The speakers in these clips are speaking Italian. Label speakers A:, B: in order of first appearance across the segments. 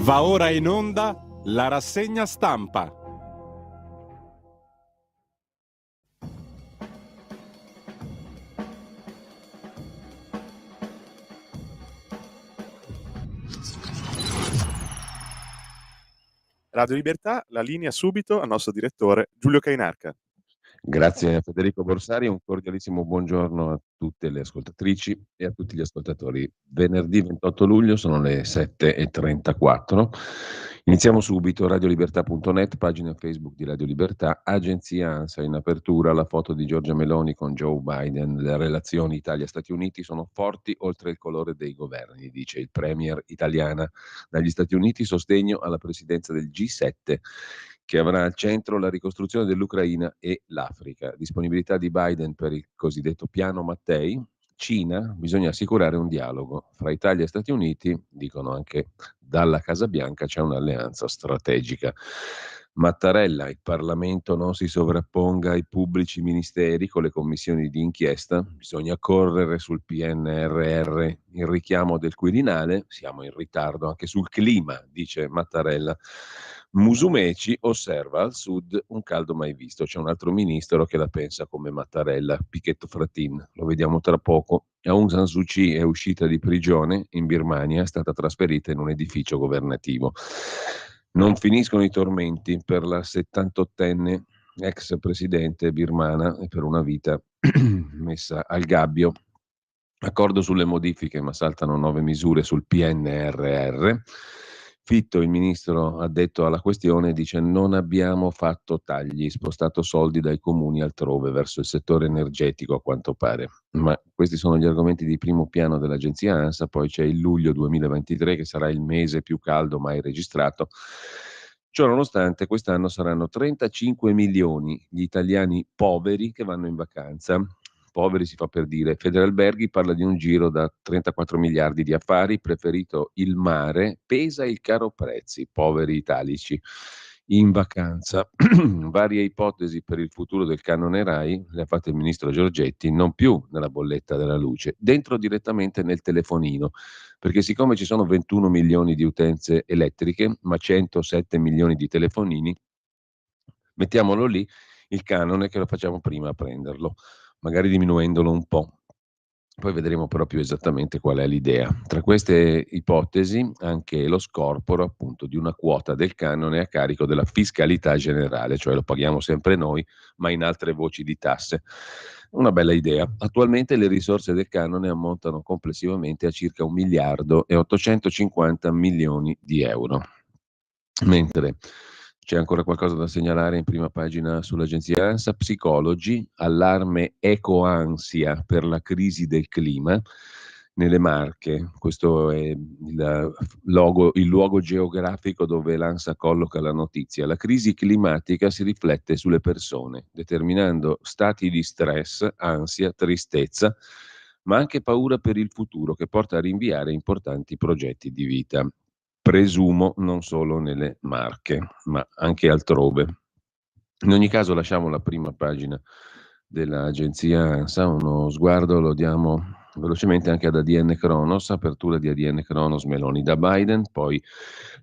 A: Va ora in onda la rassegna stampa.
B: Radio Libertà, la linea subito al nostro direttore Giulio Cainarca.
C: Grazie a Federico Borsari, un cordialissimo buongiorno a tutte le ascoltatrici e a tutti gli ascoltatori. Venerdì 28 luglio sono le 7:34. Iniziamo subito. Radiolibertà.net, pagina Facebook di Radio Libertà, agenzia ANSA in apertura, la foto di Giorgia Meloni con Joe Biden. Le relazioni Italia-Stati Uniti sono forti oltre il colore dei governi, dice il premier italiana. Dagli Stati Uniti sostegno alla presidenza del G7, che avrà al centro la ricostruzione dell'Ucraina e l'Africa. Disponibilità di Biden per il cosiddetto piano Mattei. Cina, bisogna assicurare un dialogo fra Italia e Stati Uniti, dicono anche dalla Casa Bianca, c'è un'alleanza strategica. Mattarella, il Parlamento non si sovrapponga ai pubblici ministeri con le commissioni di inchiesta, bisogna correre sul PNRR, il richiamo del Quirinale, siamo in ritardo anche sul clima, dice Mattarella. Musumeci osserva al sud un caldo mai visto, c'è un altro ministro che la pensa come Mattarella, Pichetto Fratin, lo vediamo tra poco. Aung San Suu Kyi è uscita di prigione in Birmania, è stata trasferita in un edificio governativo. Non finiscono i tormenti per la 78enne ex presidente birmana e per una vita messa al gabbio. Accordo sulle modifiche, ma saltano 9 misure sul PNRR. Fitto, il ministro addetto alla questione, dice: non abbiamo fatto tagli, spostato soldi dai comuni altrove verso il settore energetico, a quanto pare. Ma questi sono gli argomenti di primo piano dell'agenzia ANSA. Poi c'è il luglio 2023, che sarà il mese più caldo mai registrato. Ciò nonostante, quest'anno saranno 35 milioni gli italiani poveri che vanno in vacanza. Poveri si fa per dire. Federalberghi parla di un giro da 34 miliardi di affari, preferito il mare, pesa il caro prezzi, poveri italici in vacanza. Varie ipotesi per il futuro del canone Rai le ha fatte il ministro Giorgetti, non più nella bolletta della luce, dentro direttamente nel telefonino, perché siccome ci sono 21 milioni di utenze elettriche, ma 107 milioni di telefonini, mettiamolo lì il canone, che lo facciamo prima a prenderlo, magari diminuendolo un po'. Poi vedremo però più esattamente qual è l'idea. Tra queste ipotesi anche lo scorporo appunto di una quota del canone a carico della fiscalità generale, cioè lo paghiamo sempre noi, ma in altre voci di tasse. Una bella idea. Attualmente le risorse del canone ammontano complessivamente a circa 1 miliardo e 850 milioni di euro. Mentre c'è ancora qualcosa da segnalare in prima pagina sull'agenzia ANSA. Psicologi, allarme ecoansia per la crisi del clima nelle Marche. Questo è il luogo geografico dove l'ANSA colloca la notizia. La crisi climatica si riflette sulle persone, determinando stati di stress, ansia, tristezza, ma anche paura per il futuro, che porta a rinviare importanti progetti di vita. Presumo non solo nelle Marche, ma anche altrove. In ogni caso lasciamo la prima pagina dell'agenzia ANSA, uno sguardo lo diamo velocemente anche ad ADN Kronos, apertura di ADN Kronos Meloni da Biden, poi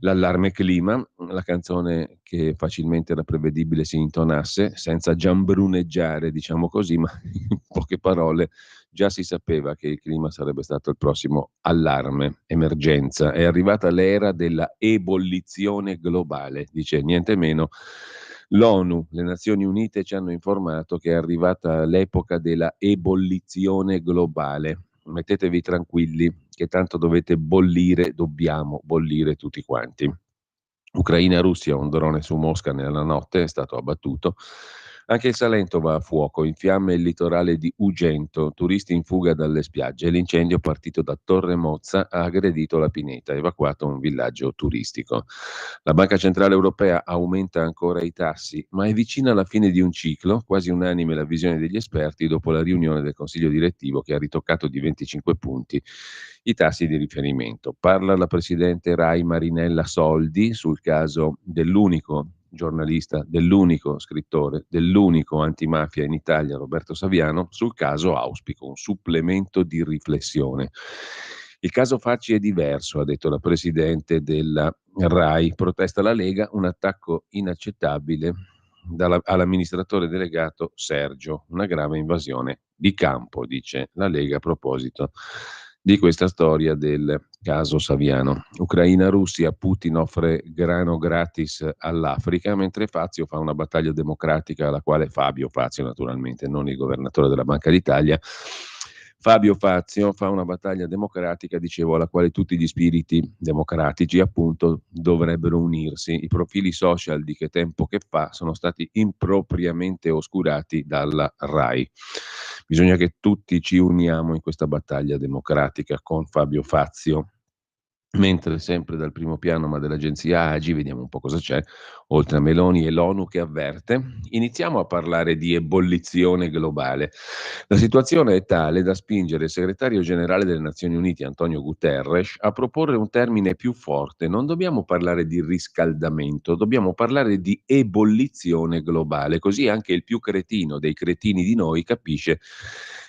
C: l'allarme clima, la canzone che facilmente era prevedibile si intonasse, senza giambruneggiare, diciamo così, ma in poche parole già si sapeva che il clima sarebbe stato il prossimo allarme, emergenza. È arrivata l'era della ebollizione globale, dice niente meno l'ONU. Le Nazioni Unite ci hanno informato che è arrivata l'epoca della ebollizione globale. Mettetevi tranquilli che tanto dovete bollire, dobbiamo bollire tutti quanti. Ucraina-Russia, un drone su Mosca nella notte è stato abbattuto. Anche il Salento va a fuoco, in fiamme il litorale di Ugento, turisti in fuga dalle spiagge. L'incendio partito da Torre Mozza ha aggredito la pineta, evacuato un villaggio turistico. La Banca Centrale Europea aumenta ancora i tassi, ma è vicina alla fine di un ciclo, quasi unanime la visione degli esperti dopo la riunione del Consiglio direttivo che ha ritoccato di 25 punti i tassi di riferimento. Parla la presidente Rai Marinella Soldi sul caso dell'unico giornalista, dell'unico scrittore, dell'unico antimafia in Italia, Roberto Saviano. Sul caso auspico un supplemento di riflessione. Il caso Facci è diverso, ha detto la presidente della RAI. Protesta la Lega, un attacco inaccettabile all'amministratore delegato Sergio, una grave invasione di campo, dice la Lega a proposito di questa storia del caso Saviano. Ucraina-Russia, Putin offre grano gratis all'Africa, mentre Fazio fa una battaglia democratica alla quale Fabio Fazio, naturalmente, non il governatore della Banca d'Italia, Fabio Fazio fa una battaglia democratica, dicevo, alla quale tutti gli spiriti democratici, appunto, dovrebbero unirsi. I profili social di Che tempo che fa sono stati impropriamente oscurati dalla RAI. Bisogna che tutti ci uniamo in questa battaglia democratica con Fabio Fazio. Mentre sempre dal primo piano, ma dell'agenzia AGI, vediamo un po' cosa c'è, oltre a Meloni e l'ONU che avverte, iniziamo a parlare di ebollizione globale. La situazione è tale da spingere il segretario generale delle Nazioni Unite, Antonio Guterres, a proporre un termine più forte. Non dobbiamo parlare di riscaldamento, dobbiamo parlare di ebollizione globale, così anche il più cretino dei cretini di noi capisce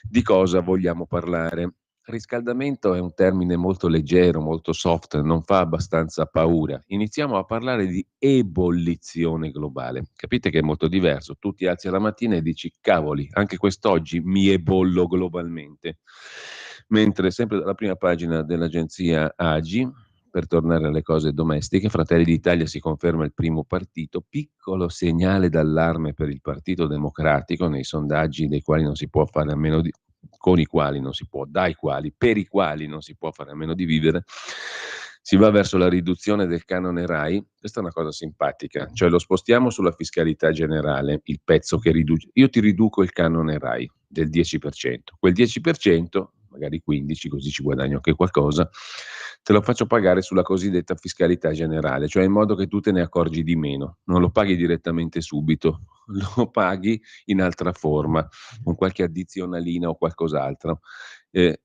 C: di cosa vogliamo parlare. Riscaldamento è un termine molto leggero, molto soft, non fa abbastanza paura. Iniziamo a parlare di ebollizione globale. Capite che è molto diverso. Tu ti alzi alla mattina e dici, cavoli, anche quest'oggi mi ebollo globalmente. Mentre sempre dalla prima pagina dell'agenzia AGI, per tornare alle cose domestiche, Fratelli d'Italia si conferma il primo partito, piccolo segnale d'allarme per il Partito Democratico nei sondaggi dei quali non si può fare a meno di con i quali non si può, dai quali, per i quali non si può fare a meno di vivere, si va verso la riduzione del canone RAI. Questa è una cosa simpatica, cioè lo spostiamo sulla fiscalità generale, il pezzo che riduce. Io ti riduco il canone RAI del 10%, quel 10%, magari 15%, così ci guadagno anche qualcosa, te lo faccio pagare sulla cosiddetta fiscalità generale, cioè in modo che tu te ne accorgi di meno, non lo paghi direttamente subito, lo paghi in altra forma, con qualche addizionalina o qualcos'altro,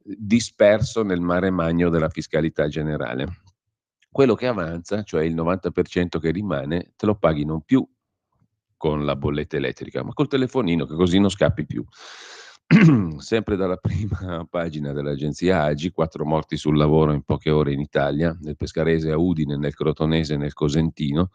C: disperso nel mare magno della fiscalità generale. Quello che avanza, cioè il 90% che rimane, te lo paghi non più con la bolletta elettrica, ma col telefonino, che così non scappi più. Sempre dalla prima pagina dell'agenzia AGI, 4 morti sul lavoro in poche ore in Italia, nel Pescarese a Udine, nel Crotonese e nel Cosentino.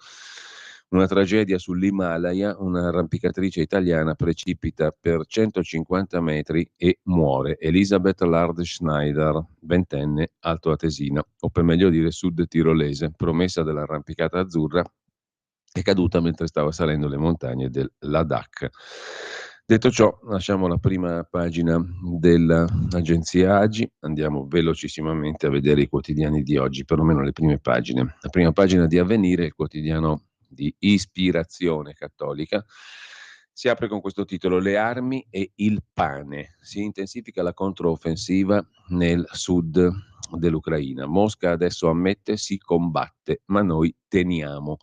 C: Una tragedia sull'Himalaya, un'arrampicatrice italiana precipita per 150 metri e muore. Elisabeth Lard Schneider, ventenne, altoatesina, o per meglio dire sud tirolese, promessa dell'arrampicata azzurra, è caduta mentre stava salendo le montagne del Ladakh. Detto ciò, lasciamo la prima pagina dell'agenzia AGI, andiamo velocissimamente a vedere i quotidiani di oggi, perlomeno le prime pagine. La prima pagina di Avvenire, il quotidiano di ispirazione cattolica, si apre con questo titolo: Le armi e il pane. Si intensifica la controffensiva nel sud dell'Ucraina. Mosca adesso ammette si combatte, ma noi teniamo.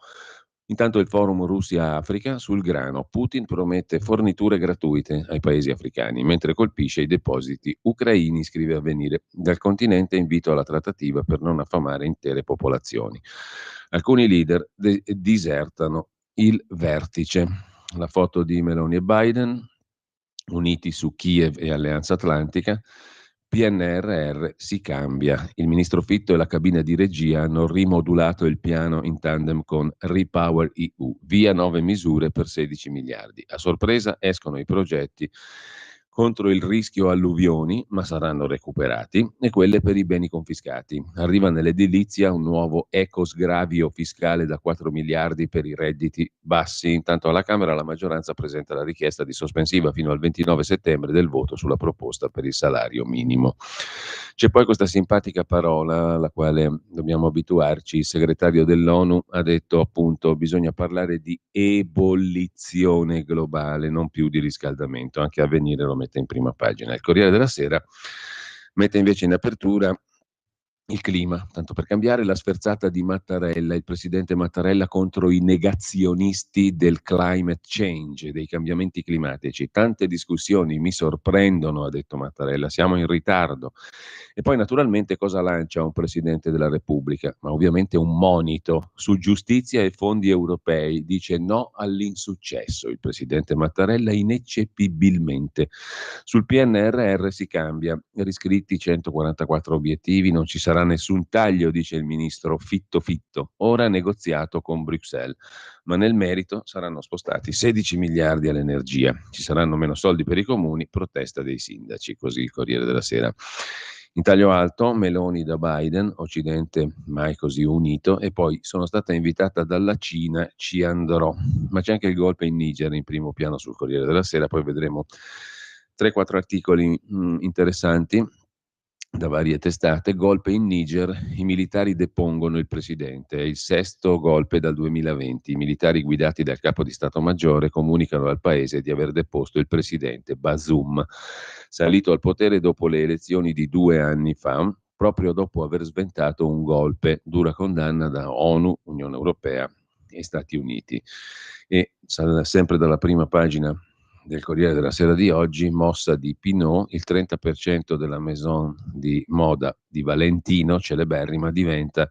C: Intanto il forum Russia-Africa sul grano. Putin promette forniture gratuite ai paesi africani, mentre colpisce i depositi ucraini, scrive Avvenire. Dal continente invito alla trattativa per non affamare intere popolazioni. Alcuni leader disertano il vertice. La foto di Meloni e Biden, uniti su Kiev e Alleanza Atlantica. PNRR si cambia. Il ministro Fitto e la cabina di regia hanno rimodulato il piano in tandem con Repower EU, via 9 misure per 16 miliardi. A sorpresa escono i progetti contro il rischio alluvioni, ma saranno recuperati, e quelle per i beni confiscati. Arriva nell'edilizia un nuovo ecosgravio fiscale da 4 miliardi per i redditi bassi. Intanto alla Camera la maggioranza presenta la richiesta di sospensiva fino al 29 settembre del voto sulla proposta per il salario minimo. C'è poi questa simpatica parola alla quale dobbiamo abituarci. Il segretario dell'ONU ha detto appunto bisogna parlare di ebollizione globale, non più di riscaldamento. Anche Avvenire lo mette in prima pagina. Il Corriere della Sera mette invece in apertura Il clima, tanto per cambiare, la sferzata di Mattarella, il presidente Mattarella contro i negazionisti del climate change, dei cambiamenti climatici. Tante discussioni mi sorprendono, ha detto Mattarella, siamo in ritardo. E poi naturalmente cosa lancia un presidente della Repubblica? Ma ovviamente un monito su giustizia e fondi europei. Dice no all'insuccesso il presidente Mattarella ineccepibilmente. Sul PNRR si cambia, riscritti 144 obiettivi, non ci sarà nessun taglio, dice il ministro Fitto Fitto, ora negoziato con Bruxelles, ma nel merito saranno spostati 16 miliardi all'energia, ci saranno meno soldi per i comuni, protesta dei sindaci, così il Corriere della Sera. In taglio alto, Meloni da Biden, Occidente mai così unito, e poi sono stata invitata dalla Cina, ci andrò. Ma c'è anche il golpe in Niger in primo piano sul Corriere della Sera, poi vedremo 3-4 articoli interessanti da varie testate. Golpe in Niger, i militari depongono il presidente, è il sesto golpe dal 2020. I militari guidati dal capo di Stato Maggiore comunicano al paese di aver deposto il presidente Bazoum, salito al potere dopo le elezioni di 2 anni fa, proprio dopo aver sventato un golpe, dura condanna da ONU, Unione Europea e Stati Uniti. E sempre dalla prima pagina del Corriere della Sera di oggi, mossa di Pinot, il 30% della maison di moda di Valentino, celeberrima, diventa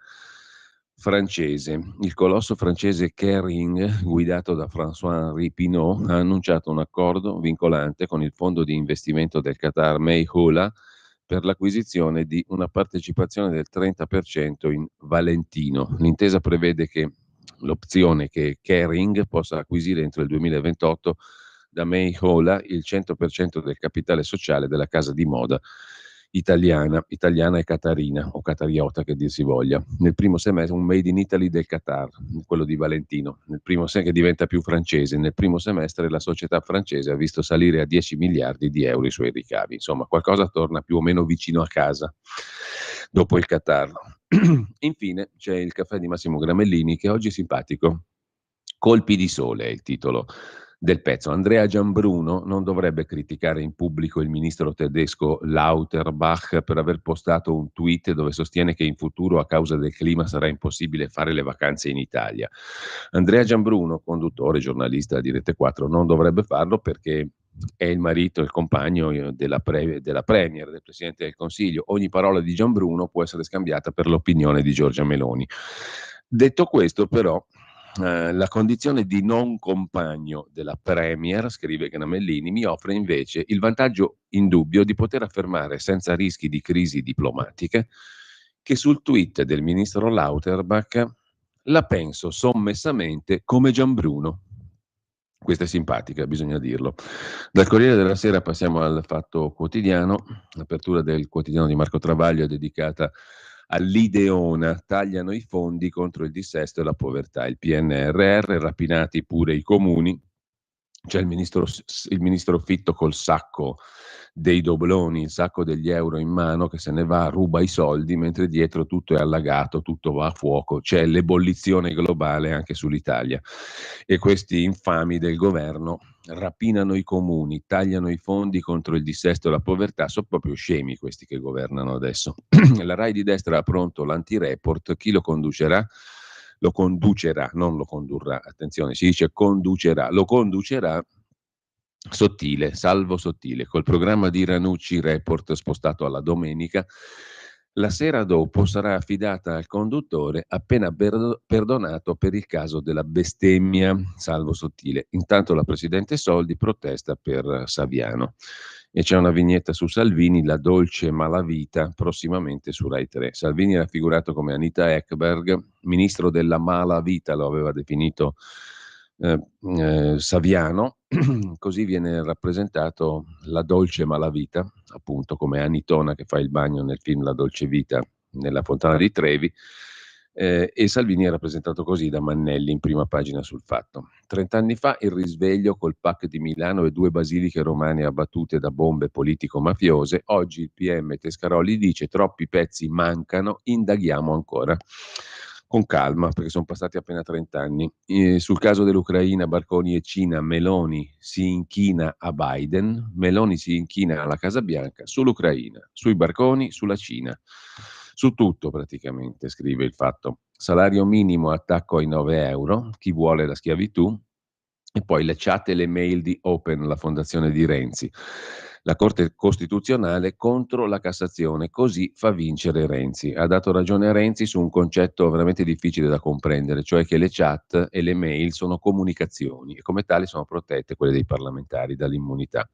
C: francese. Il colosso francese Kering, guidato da François-Henri Pinault, ha annunciato un accordo vincolante con il fondo di investimento del Qatar Mayhoola per l'acquisizione di una partecipazione del 30% in Valentino. L'intesa prevede che l'opzione che Kering possa acquisire entro il 2028 da Mayhoola il 100% del capitale sociale della casa di moda italiana e qatarina, o qatariota che dir si voglia. Nel primo semestre un made in Italy del Qatar, quello di Valentino, che diventa più francese. Nel primo semestre la società francese ha visto salire a 10 miliardi di euro i suoi ricavi. Insomma, qualcosa torna più o meno vicino a casa dopo il Qatar. Infine c'è il caffè di Massimo Gramellini, che oggi è simpatico. Colpi di sole è il titolo del pezzo. Andrea Giambruno non dovrebbe criticare in pubblico il ministro tedesco Lauterbach per aver postato un tweet dove sostiene che in futuro a causa del clima sarà impossibile fare le vacanze in Italia. Andrea Giambruno, conduttore, giornalista di Rete 4, non dovrebbe farlo perché è il marito, il compagno della Premier, del Presidente del Consiglio. Ogni parola di Giambruno può essere scambiata per l'opinione di Giorgia Meloni. Detto questo, però, la condizione di non compagno della Premier, scrive Gramellini, mi offre invece il vantaggio indubbio di poter affermare senza rischi di crisi diplomatiche che sul tweet del ministro Lauterbach la penso sommessamente come Giambruno. Questa è simpatica, bisogna dirlo. Dal Corriere della Sera passiamo al Fatto Quotidiano. L'apertura del quotidiano di Marco Travaglio è dedicata all'Ideona, tagliano i fondi contro il dissesto e la povertà. Il PNRR, rapinati pure i comuni. C'è il ministro Fitto col sacco dei dobloni, il sacco degli euro in mano, che se ne va, ruba i soldi, mentre dietro tutto è allagato, tutto va a fuoco. C'è l'ebollizione globale anche sull'Italia. E questi infami del governo rapinano i comuni, tagliano i fondi contro il dissesto e la povertà. Sono proprio scemi questi che governano adesso. La Rai di destra ha pronto l'anti-report. Chi lo conducerà? Lo conducerà, non lo condurrà, attenzione, si dice conducerà, lo conducerà Sottile, Salvo Sottile, col programma di Ranucci Report spostato alla domenica. La sera dopo sarà affidata al conduttore appena perdonato per il caso della bestemmia, Salvo Sottile. Intanto la Presidente Soldi protesta per Saviano. E c'è una vignetta su Salvini, la dolce malavita, prossimamente su Rai 3. Salvini è raffigurato come Anita Ekberg, ministro della malavita, lo aveva definito Saviano. Così viene rappresentato la dolce malavita, appunto come Anitona che fa il bagno nel film La dolce vita nella Fontana di Trevi, e Salvini è rappresentato così da Mannelli in prima pagina sul Fatto. 30 anni fa il risveglio col PAC di Milano e 2 basiliche romane abbattute da bombe politico-mafiose. Oggi il PM Tescaroli dice troppi pezzi mancano, indaghiamo ancora. Con calma, perché sono passati appena 30 anni. Sul caso dell'Ucraina, Barconi e Cina, Meloni si inchina a Biden, Meloni si inchina alla Casa Bianca, sull'Ucraina, sui barconi, sulla Cina. Su tutto praticamente, scrive il Fatto. Salario minimo, attacco ai 9 euro, chi vuole la schiavitù, e poi le chat e le mail di Open, la fondazione di Renzi. La Corte Costituzionale contro la Cassazione, così fa vincere Renzi. Ha dato ragione a Renzi su un concetto veramente difficile da comprendere, cioè che le chat e le mail sono comunicazioni e come tali sono protette quelle dei parlamentari dall'immunità.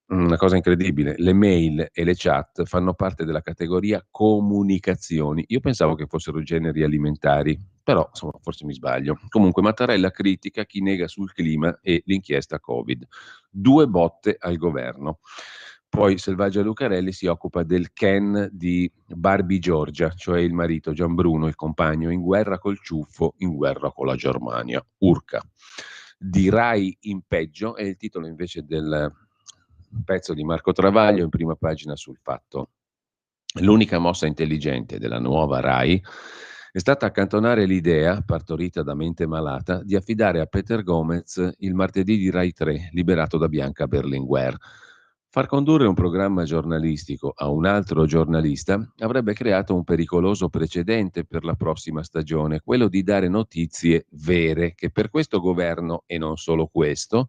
C: Una cosa incredibile, le mail e le chat fanno parte della categoria comunicazioni. Io pensavo che fossero generi alimentari, però insomma, forse mi sbaglio. Comunque Mattarella critica chi nega sul clima e l'inchiesta Covid. 2 botte al governo. Poi Selvaggia Lucarelli si occupa del Ken di Barbie Giorgia, cioè il marito Gianbruno, il compagno, in guerra col ciuffo, in guerra con la Germania. Urca. Di Rai in peggio è il titolo invece del pezzo di Marco Travaglio in prima pagina sul Fatto. L'unica mossa intelligente della nuova Rai è stata accantonare l'idea, partorita da mente malata, di affidare a Peter Gomez il martedì di Rai 3, liberato da Bianca Berlinguer. Far condurre un programma giornalistico a un altro giornalista avrebbe creato un pericoloso precedente per la prossima stagione, quello di dare notizie vere, che per questo governo, e non solo questo,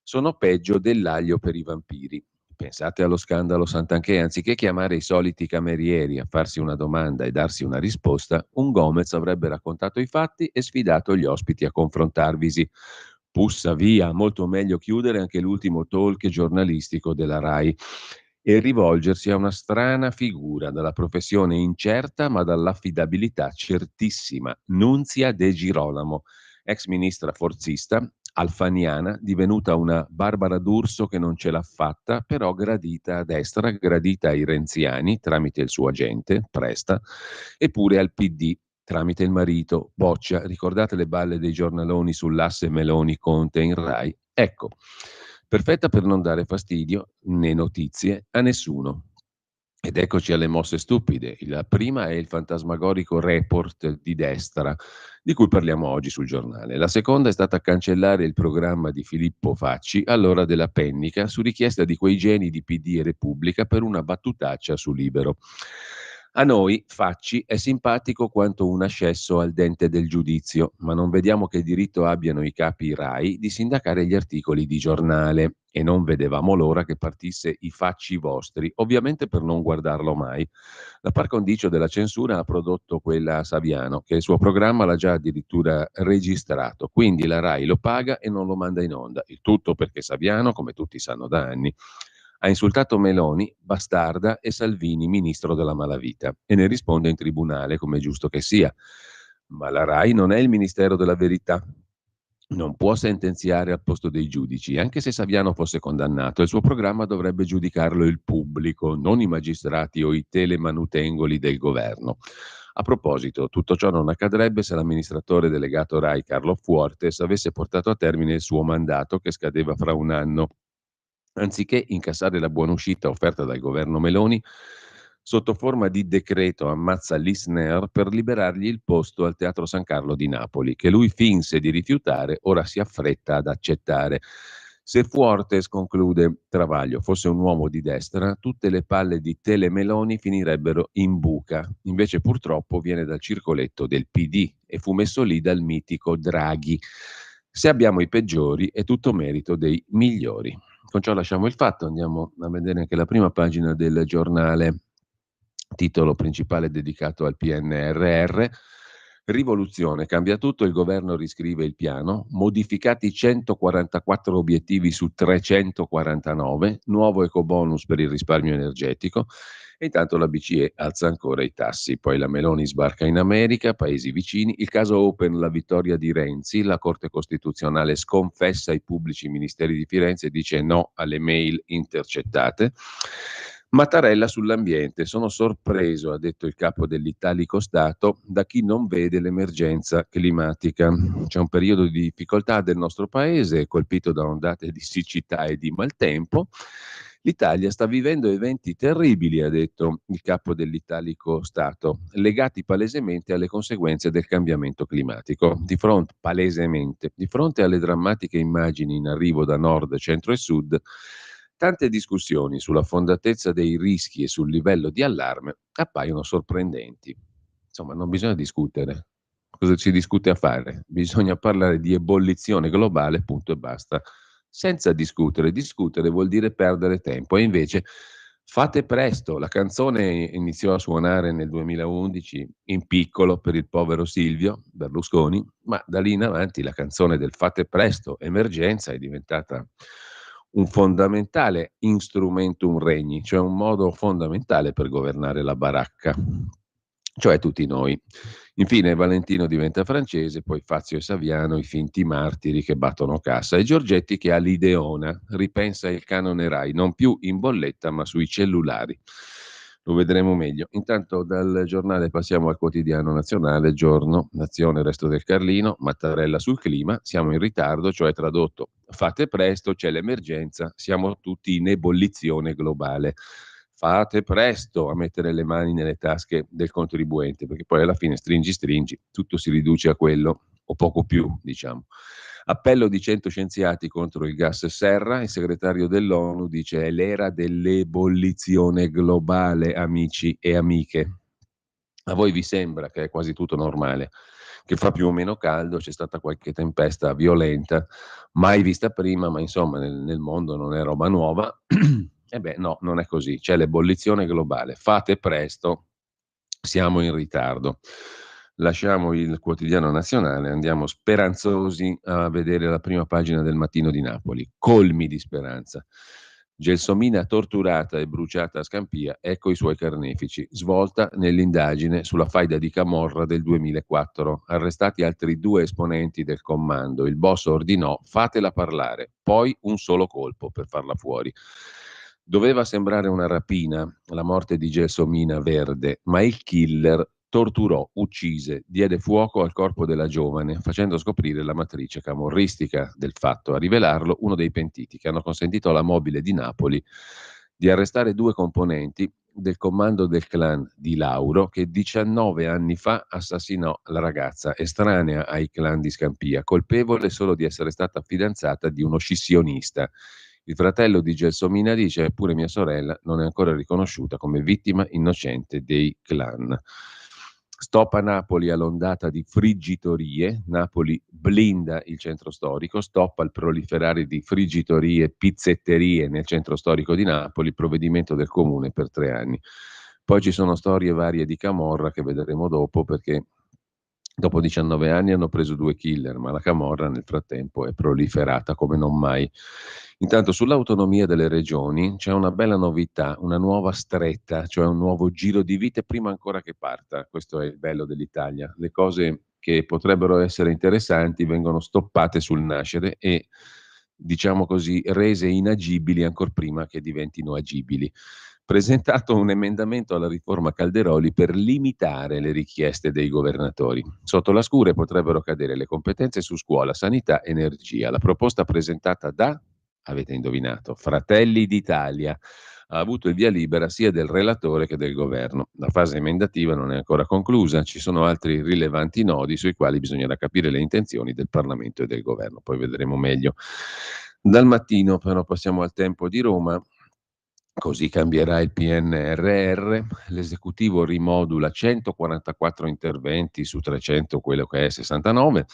C: sono peggio dell'aglio per i vampiri. Pensate allo scandalo Santanchè, anziché chiamare i soliti camerieri a farsi una domanda e darsi una risposta, un Gomez avrebbe raccontato i fatti e sfidato gli ospiti a confrontarvisi. Pussa via, molto meglio chiudere anche l'ultimo talk giornalistico della Rai e rivolgersi a una strana figura, dalla professione incerta ma dall'affidabilità certissima, Nunzia De Girolamo, ex ministra forzista, alfaniana, divenuta una Barbara D'Urso che non ce l'ha fatta, però gradita a destra, gradita ai renziani tramite il suo agente, Presta, eppure al PD tramite il marito, Boccia. Ricordate le balle dei giornaloni sull'asse Meloni-Conte in Rai? Ecco, perfetta per non dare fastidio né notizie a nessuno. Ed eccoci alle mosse stupide. La prima è il fantasmagorico report di destra, di cui parliamo oggi sul giornale. La seconda è stata cancellare il programma di Filippo Facci all'ora della pennica su richiesta di quei geni di PD e Repubblica per una battutaccia su Libero. A noi Facci è simpatico quanto un ascesso al dente del giudizio, ma non vediamo che diritto abbiano i capi RAI di sindacare gli articoli di giornale e non vedevamo l'ora che partisse i facci vostri, ovviamente per non guardarlo mai. La par condicio della censura ha prodotto quella a Saviano, che il suo programma l'ha già addirittura registrato, quindi la RAI lo paga e non lo manda in onda. Il tutto perché Saviano, come tutti sanno da anni, ha insultato Meloni, bastarda, e Salvini, ministro della malavita, e ne risponde in tribunale, come è giusto che sia. Ma la RAI non è il Ministero della Verità. Non può sentenziare al posto dei giudici, anche se Saviano fosse condannato. Il suo programma dovrebbe giudicarlo il pubblico, non i magistrati o i telemanutengoli del governo. A proposito, tutto ciò non accadrebbe se l'amministratore delegato RAI Carlo Fuortes avesse portato a termine il suo mandato che scadeva fra un anno. Anziché incassare la buonuscita offerta dal governo Meloni, sotto forma di decreto ammazza Lisner per liberargli il posto al Teatro San Carlo di Napoli, che lui finse di rifiutare, ora si affretta ad accettare. Se Fuortes, conclude Travaglio, fosse un uomo di destra, tutte le palle di Tele Meloni finirebbero in buca. Invece purtroppo viene dal circoletto del PD e fu messo lì dal mitico Draghi. Se abbiamo i peggiori è tutto merito dei migliori. Con ciò lasciamo il Fatto, andiamo a vedere anche la prima pagina del giornale, titolo principale dedicato al PNRR. Rivoluzione, cambia tutto, il governo riscrive il piano, modificati 144 obiettivi su 349, nuovo ecobonus per il risparmio energetico e intanto la BCE alza ancora i tassi. Poi la Meloni sbarca in America, paesi vicini, il caso Open, la vittoria di Renzi, la Corte Costituzionale sconfessa i pubblici ministeri di Firenze e dice no alle mail intercettate. Mattarella sull'ambiente, sono sorpreso, ha detto il capo dell'Italico Stato, da chi non vede l'emergenza climatica. C'è un periodo di difficoltà del nostro paese, colpito da ondate di siccità e di maltempo. L'Italia sta vivendo eventi terribili, ha detto il capo dell'Italico Stato, legati palesemente alle conseguenze del cambiamento climatico. Di fronte alle drammatiche immagini in arrivo da nord, centro e sud, tante discussioni sulla fondatezza dei rischi e sul livello di allarme appaiono sorprendenti. Insomma, non bisogna discutere. Cosa si discute a fare? Bisogna parlare di ebollizione globale, punto e basta. Senza discutere. Discutere vuol dire perdere tempo e invece fate presto. La canzone iniziò a suonare nel 2011 in piccolo per il povero Silvio Berlusconi, ma da lì in avanti la canzone del fate presto, emergenza, è diventata un fondamentale instrumentum regni, cioè un modo fondamentale per governare la baracca, cioè tutti noi. Infine Valentino diventa francese, poi Fazio e Saviano, i finti martiri che battono cassa, e Giorgetti che ha l'ideona, ripensa il canone Rai, non più in bolletta ma sui cellulari. Lo vedremo meglio. Intanto dal giornale passiamo al quotidiano nazionale, Giorno, Nazione, Resto del Carlino, Mattarella sul clima, siamo in ritardo, cioè tradotto, fate presto, c'è l'emergenza, siamo tutti in ebollizione globale. Fate presto a mettere le mani nelle tasche del contribuente, perché poi alla fine stringi, tutto si riduce a quello, o poco più, diciamo. Appello di 100 scienziati contro il gas serra, il segretario dell'ONU dice è l'era dell'ebollizione globale, amici e amiche. A voi vi sembra che è quasi tutto normale, che fa più o meno caldo, c'è stata qualche tempesta violenta, mai vista prima, ma insomma nel mondo non è roba nuova. E beh, no, non è così, c'è l'ebollizione globale, fate presto, siamo in ritardo. Lasciamo il quotidiano nazionale, andiamo speranzosi a vedere la prima pagina del Mattino di Napoli, colmi di speranza. Gelsomina torturata e bruciata a Scampia, ecco i suoi carnefici. Svolta nell'indagine sulla faida di Camorra del 2004. Arrestati altri 2 esponenti del comando. Il boss ordinò fatela parlare, poi un solo colpo per farla fuori. Doveva sembrare una rapina, la morte di Gelsomina Verde, ma il killer torturò, uccise, diede fuoco al corpo della giovane, facendo scoprire la matrice camorristica del fatto. A rivelarlo uno dei pentiti che hanno consentito alla mobile di Napoli di arrestare 2 componenti del comando del clan di Lauro che 19 anni fa assassinò la ragazza estranea ai clan di Scampia, colpevole solo di essere stata fidanzata di uno scissionista. Il fratello di Gelsomina dice eppure mia sorella non è ancora riconosciuta come vittima innocente dei clan. Stop a Napoli all'ondata di friggitorie, Napoli blinda il centro storico, stop al proliferare di friggitorie, pizzetterie nel centro storico di Napoli, provvedimento del comune per 3 anni. Poi ci sono storie varie di Camorra che vedremo dopo perché dopo 19 anni hanno preso 2 killer, ma la camorra nel frattempo è proliferata come non mai. Intanto sull'autonomia delle regioni c'è una bella novità, una nuova stretta, cioè un nuovo giro di vite prima ancora che parta. Questo è il bello dell'Italia. Le cose che potrebbero essere interessanti vengono stoppate sul nascere e, diciamo così, rese inagibili ancor prima che diventino agibili. Presentato un emendamento alla riforma Calderoli per limitare le richieste dei governatori. Sotto la scure potrebbero cadere le competenze su scuola, sanità, energia. La proposta presentata da, avete indovinato, Fratelli d'Italia ha avuto il via libera sia del relatore che del governo. La fase emendativa non è ancora conclusa, ci sono altri rilevanti nodi sui quali bisognerà capire le intenzioni del Parlamento e del governo, poi vedremo meglio. Dal Mattino però passiamo al Tempo di Roma. Così cambierà il PNRR, l'esecutivo rimodula 144 interventi su 300, quello che è 69,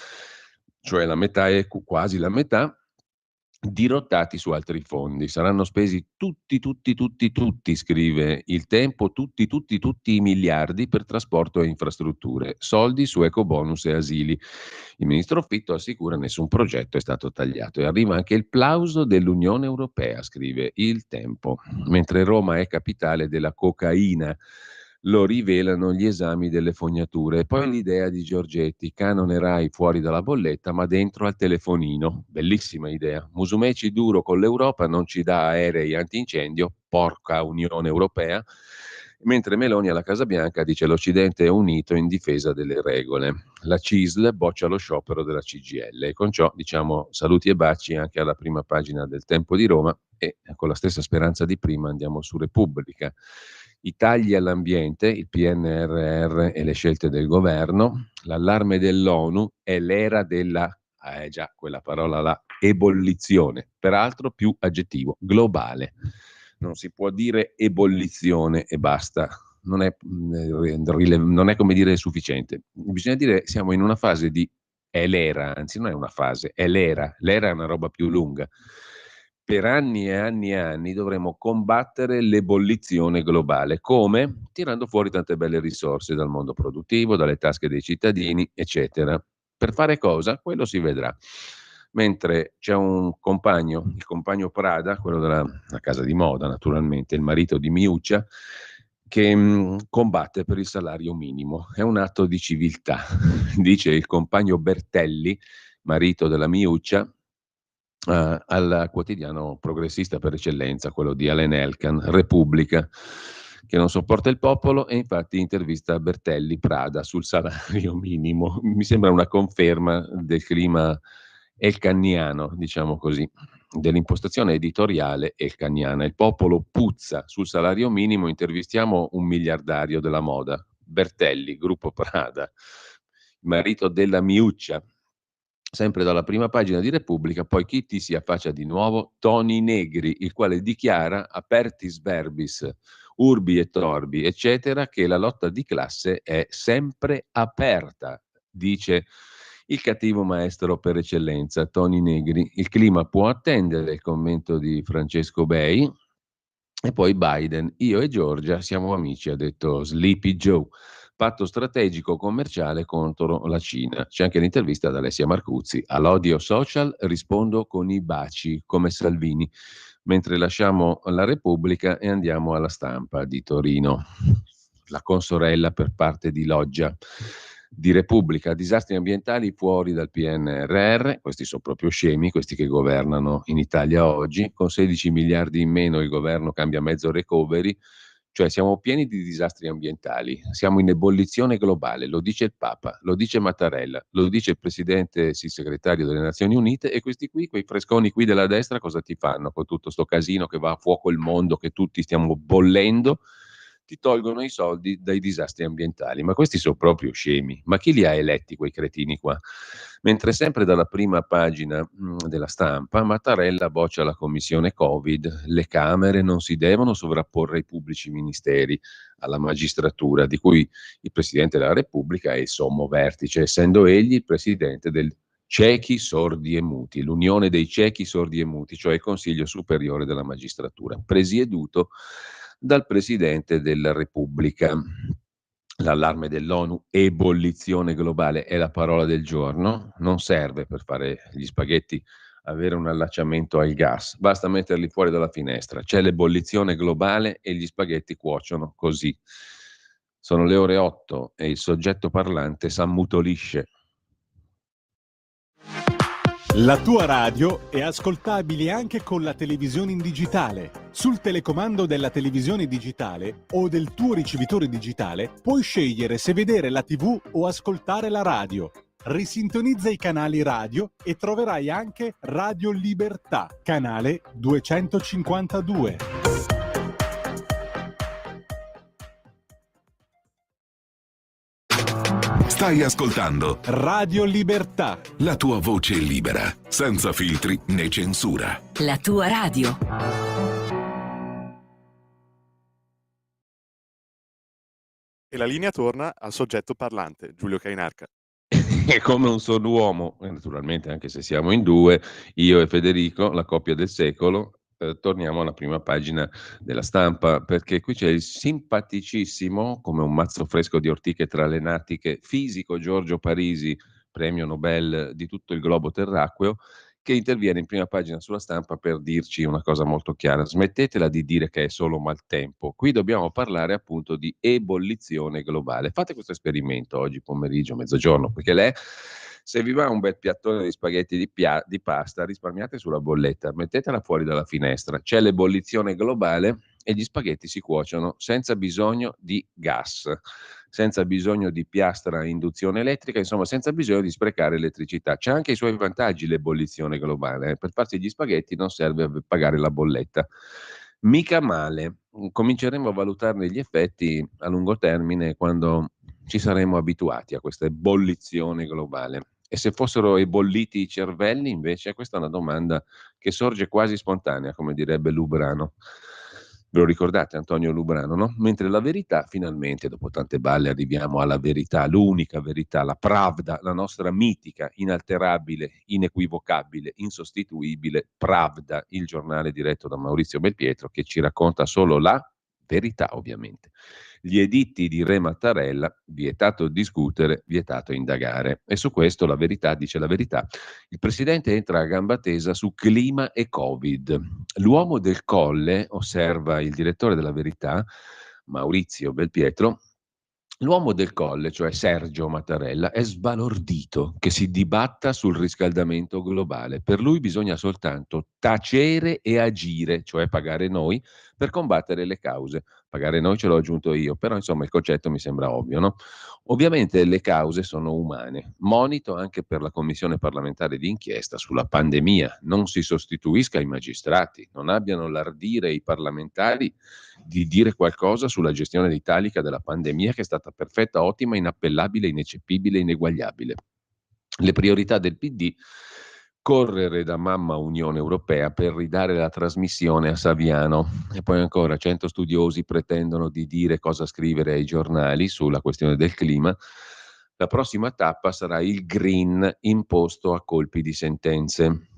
C: cioè la metà e quasi la metà, dirottati su altri fondi. Saranno spesi tutti, scrive il Tempo, tutti i miliardi per trasporto e infrastrutture, soldi su ecobonus e asili. Il ministro Fitto assicura nessun progetto è stato tagliato e arriva anche il plauso dell'Unione Europea, scrive il Tempo, mentre Roma è capitale della cocaina. Lo rivelano gli esami delle fognature. E poi l'idea di Giorgetti, canone Rai fuori dalla bolletta ma dentro al telefonino. Bellissima idea. Musumeci duro con l'Europa, non ci dà aerei antincendio, porca Unione Europea. Mentre Meloni alla Casa Bianca dice l'Occidente è unito in difesa delle regole. La CISL boccia lo sciopero della CGIL e con ciò diciamo saluti e baci anche alla prima pagina del Tempo di Roma e con la stessa speranza di prima andiamo su Repubblica. I tagli all'ambiente, il PNRR e le scelte del governo, l'allarme dell'ONU è l'era della, già quella parola là ebollizione, peraltro più aggettivo, globale. Non si può dire ebollizione e basta, non è come dire sufficiente. Bisogna dire siamo in una fase di è l'era, anzi non è una fase, è l'era. L'era è una roba più lunga. Per anni e anni e anni dovremo combattere l'ebollizione globale. Come? Tirando fuori tante belle risorse dal mondo produttivo, dalle tasche dei cittadini, eccetera. Per fare cosa? Quello si vedrà. Mentre c'è un compagno, il compagno Prada, quello della casa di moda naturalmente, il marito di Miuccia, che combatte per il salario minimo. È un atto di civiltà, dice il compagno Bertelli, marito della Miuccia, al quotidiano progressista per eccellenza, quello di Alain Elkan, Repubblica, che non sopporta il popolo e infatti intervista Bertelli Prada sul salario minimo. Mi sembra una conferma del clima elkanniano, diciamo così, dell'impostazione editoriale elkanniana. Il popolo puzza sul salario minimo, intervistiamo un miliardario della moda, Bertelli, gruppo Prada, marito della Miuccia. Sempre dalla prima pagina di Repubblica, poi chi ti si affaccia di nuovo? Toni Negri, il quale dichiara apertis verbis, urbi e torbi, eccetera, che la lotta di classe è sempre aperta, dice il cattivo maestro per eccellenza, Toni Negri. Il clima può attendere il commento di Francesco Bei. E poi Biden, io e Giorgia siamo amici, ha detto Sleepy Joe. Patto strategico commerciale contro la Cina. C'è anche l'intervista ad Alessia Marcuzzi. All'odio social rispondo con i baci, come Salvini. Mentre lasciamo la Repubblica e andiamo alla Stampa di Torino. La consorella per parte di Loggia di Repubblica, disastri ambientali fuori dal PNRR, questi sono proprio scemi, questi che governano in Italia oggi, con 16 miliardi in meno il governo cambia mezzo recovery, cioè siamo pieni di disastri ambientali, siamo in ebollizione globale, lo dice il Papa, lo dice Mattarella, lo dice il Presidente, il segretario delle Nazioni Unite e questi qui, quei fresconi qui della destra cosa ti fanno con tutto sto casino che va a fuoco il mondo, che tutti stiamo bollendo? Ti tolgono i soldi dai disastri ambientali. Ma questi sono proprio scemi. Ma chi li ha eletti quei cretini qua? Mentre sempre dalla prima pagina della Stampa, Mattarella boccia la commissione Covid. Le Camere non si devono sovrapporre ai pubblici ministeri, alla magistratura, di cui il Presidente della Repubblica è il sommo vertice, essendo egli il Presidente del ciechi, sordi e muti, l'Unione dei ciechi, sordi e muti, cioè il Consiglio Superiore della Magistratura, presieduto dal Presidente della Repubblica. L'allarme dell'ONU, ebollizione globale, è la parola del giorno. Non serve per fare gli spaghetti avere un allacciamento al gas, basta metterli fuori dalla finestra. C'è l'ebollizione globale e gli spaghetti cuociono così. Sono le ore 8 e il soggetto parlante s'ammutolisce.
A: La tua radio è ascoltabile anche con la televisione in digitale. Sul telecomando della televisione digitale o del tuo ricevitore digitale puoi scegliere se vedere la TV o ascoltare la radio. Risintonizza i canali radio e troverai anche Radio Libertà, canale 252.
D: Stai ascoltando
A: Radio Libertà.
D: la tua voce libera, senza filtri né censura.
E: La tua radio.
B: E la linea torna al soggetto parlante, Giulio Cainarca.
C: E come un solo uomo, naturalmente anche se siamo in due, io e Federico, la coppia del secolo, torniamo alla prima pagina della Stampa, perché qui c'è il simpaticissimo, come un mazzo fresco di ortiche tra le natiche, fisico Giorgio Parisi, premio Nobel di tutto il globo terracqueo, che interviene in prima pagina sulla Stampa per dirci una cosa molto chiara: smettetela di dire che è solo maltempo, qui dobbiamo parlare appunto di ebollizione globale. Fate questo esperimento oggi pomeriggio, mezzogiorno, perché lei, se vi va un bel piattone di spaghetti di pasta, risparmiate sulla bolletta, mettetela fuori dalla finestra, c'è l'ebollizione globale e gli spaghetti si cuociono senza bisogno di gas, senza bisogno di piastra a induzione elettrica, insomma senza bisogno di sprecare elettricità. C'è anche i suoi vantaggi l'ebollizione globale, per farsi gli spaghetti non serve pagare la bolletta. Mica male, cominceremo a valutarne gli effetti a lungo termine quando ci saremo abituati a questa ebollizione globale. E se fossero ebolliti i cervelli, invece? Questa è una domanda che sorge quasi spontanea, come direbbe Lubrano. Ve lo ricordate Antonio Lubrano, no? Mentre la verità, finalmente, dopo tante balle, arriviamo alla verità, l'unica verità, la Pravda, la nostra mitica, inalterabile, inequivocabile, insostituibile Pravda, il giornale diretto da Maurizio Belpietro, che ci racconta solo la verità, ovviamente. Gli editti di Re Mattarella, vietato discutere, vietato indagare. E su questo la verità dice la verità. Il presidente entra a gamba tesa su clima e Covid. L'uomo del Colle, osserva il direttore della Verità, Maurizio Belpietro, l'uomo del Colle, cioè Sergio Mattarella, è sbalordito che si dibatta sul riscaldamento globale. Per lui bisogna soltanto tacere e agire, cioè pagare noi, per combattere le cause. Pagare noi ce l'ho aggiunto io, però insomma il concetto mi sembra ovvio, no? Ovviamente le cause sono umane. Monito anche per la commissione parlamentare di inchiesta sulla pandemia. Non si sostituisca ai magistrati, non abbiano l'ardire i parlamentari di dire qualcosa sulla gestione d'Italica della pandemia, che è stata perfetta, ottima, inappellabile, ineccepibile, ineguagliabile. Le priorità del PD: correre da mamma Unione Europea per ridare la trasmissione a Saviano. E poi ancora 100 studiosi pretendono di dire cosa scrivere ai giornali sulla questione del clima. La prossima tappa sarà il green imposto a colpi di sentenze.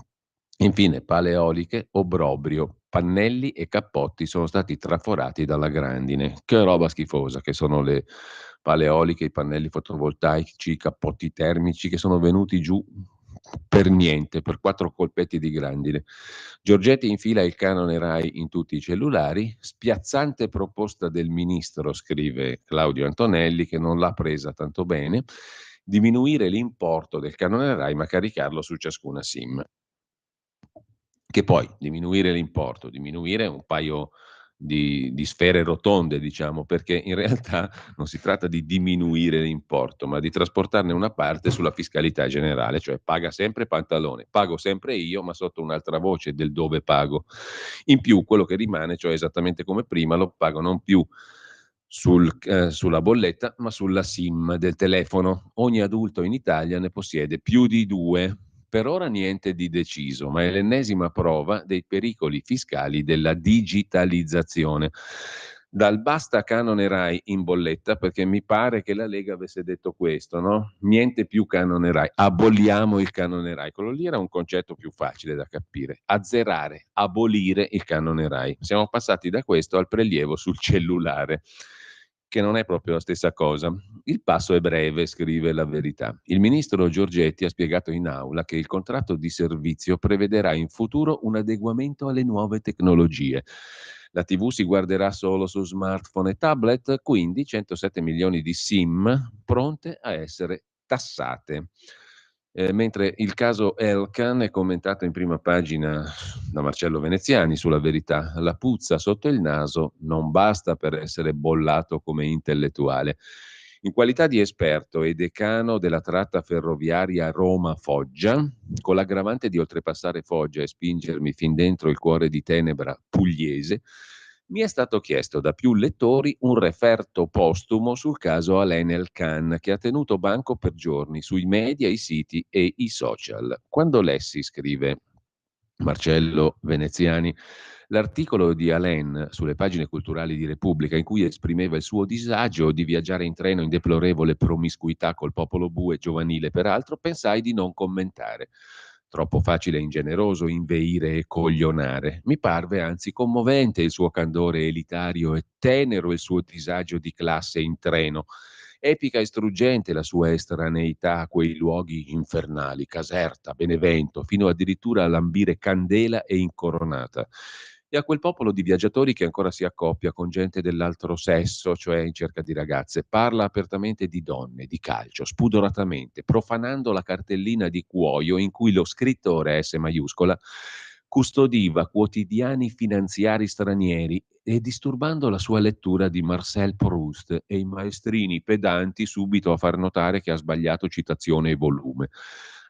C: Infine, pale eoliche, obbrobrio, pannelli e cappotti sono stati traforati dalla grandine. Che roba schifosa che sono le pale eoliche, i pannelli fotovoltaici, i cappotti termici che sono venuti giù per niente, per 4 colpetti di grandine. Giorgetti infila il canone Rai in tutti i cellulari, spiazzante proposta del ministro, scrive Claudio Antonelli, che non l'ha presa tanto bene, diminuire l'importo del canone Rai ma caricarlo su ciascuna SIM. Che poi diminuire l'importo, diminuire un paio di sfere rotonde, diciamo, perché in realtà non si tratta di diminuire l'importo, ma di trasportarne una parte sulla fiscalità generale, cioè paga sempre Pantalone, pago sempre io, ma sotto un'altra voce del dove pago. In più quello che rimane, cioè esattamente come prima, lo pago non più sulla bolletta, ma sulla SIM del telefono. Ogni adulto in Italia ne possiede più di 2. Per ora niente di deciso, ma è l'ennesima prova dei pericoli fiscali della digitalizzazione. Dal basta canone Rai in bolletta, perché mi pare che la Lega avesse detto questo, no? Niente più canone Rai, aboliamo il canone Rai. Quello lì era un concetto più facile da capire. Azzerare, abolire il canone Rai. Siamo passati da questo al prelievo sul cellulare, che non è proprio la stessa cosa. Il passo è breve, scrive La Verità. Il ministro Giorgetti ha spiegato in aula che il contratto di servizio prevederà in futuro un adeguamento alle nuove tecnologie. La TV si guarderà solo su smartphone e tablet, quindi 107 milioni di SIM pronte a essere tassate. Mentre il caso Elkan è commentato in prima pagina da Marcello Veneziani sulla Verità. La puzza sotto il naso non basta per essere bollato come intellettuale. In qualità di esperto e decano della tratta ferroviaria Roma-Foggia, con l'aggravante di oltrepassare Foggia e spingermi fin dentro il cuore di tenebra pugliese, mi è stato chiesto da più lettori un referto postumo sul caso Alain Elkan, che ha tenuto banco per giorni sui media, i siti e i social. Quando lessi, scrive Marcello Veneziani, l'articolo di Alain sulle pagine culturali di Repubblica, in cui esprimeva il suo disagio di viaggiare in treno in deplorevole promiscuità col popolo bue giovanile, peraltro, pensai di non commentare. Troppo facile e ingeneroso inveire e coglionare. Mi parve anzi commovente il suo candore elitario e tenero il suo disagio di classe in treno. Epica e struggente la sua estraneità a quei luoghi infernali, Caserta, Benevento, fino addirittura a lambire Candela e Incoronata. E a quel popolo di viaggiatori che ancora si accoppia con gente dell'altro sesso, cioè in cerca di ragazze, parla apertamente di donne, di calcio, spudoratamente, profanando la cartellina di cuoio in cui lo scrittore S maiuscola custodiva quotidiani finanziari stranieri e disturbando la sua lettura di Marcel Proust e i maestrini pedanti subito a far notare che ha sbagliato citazione e volume.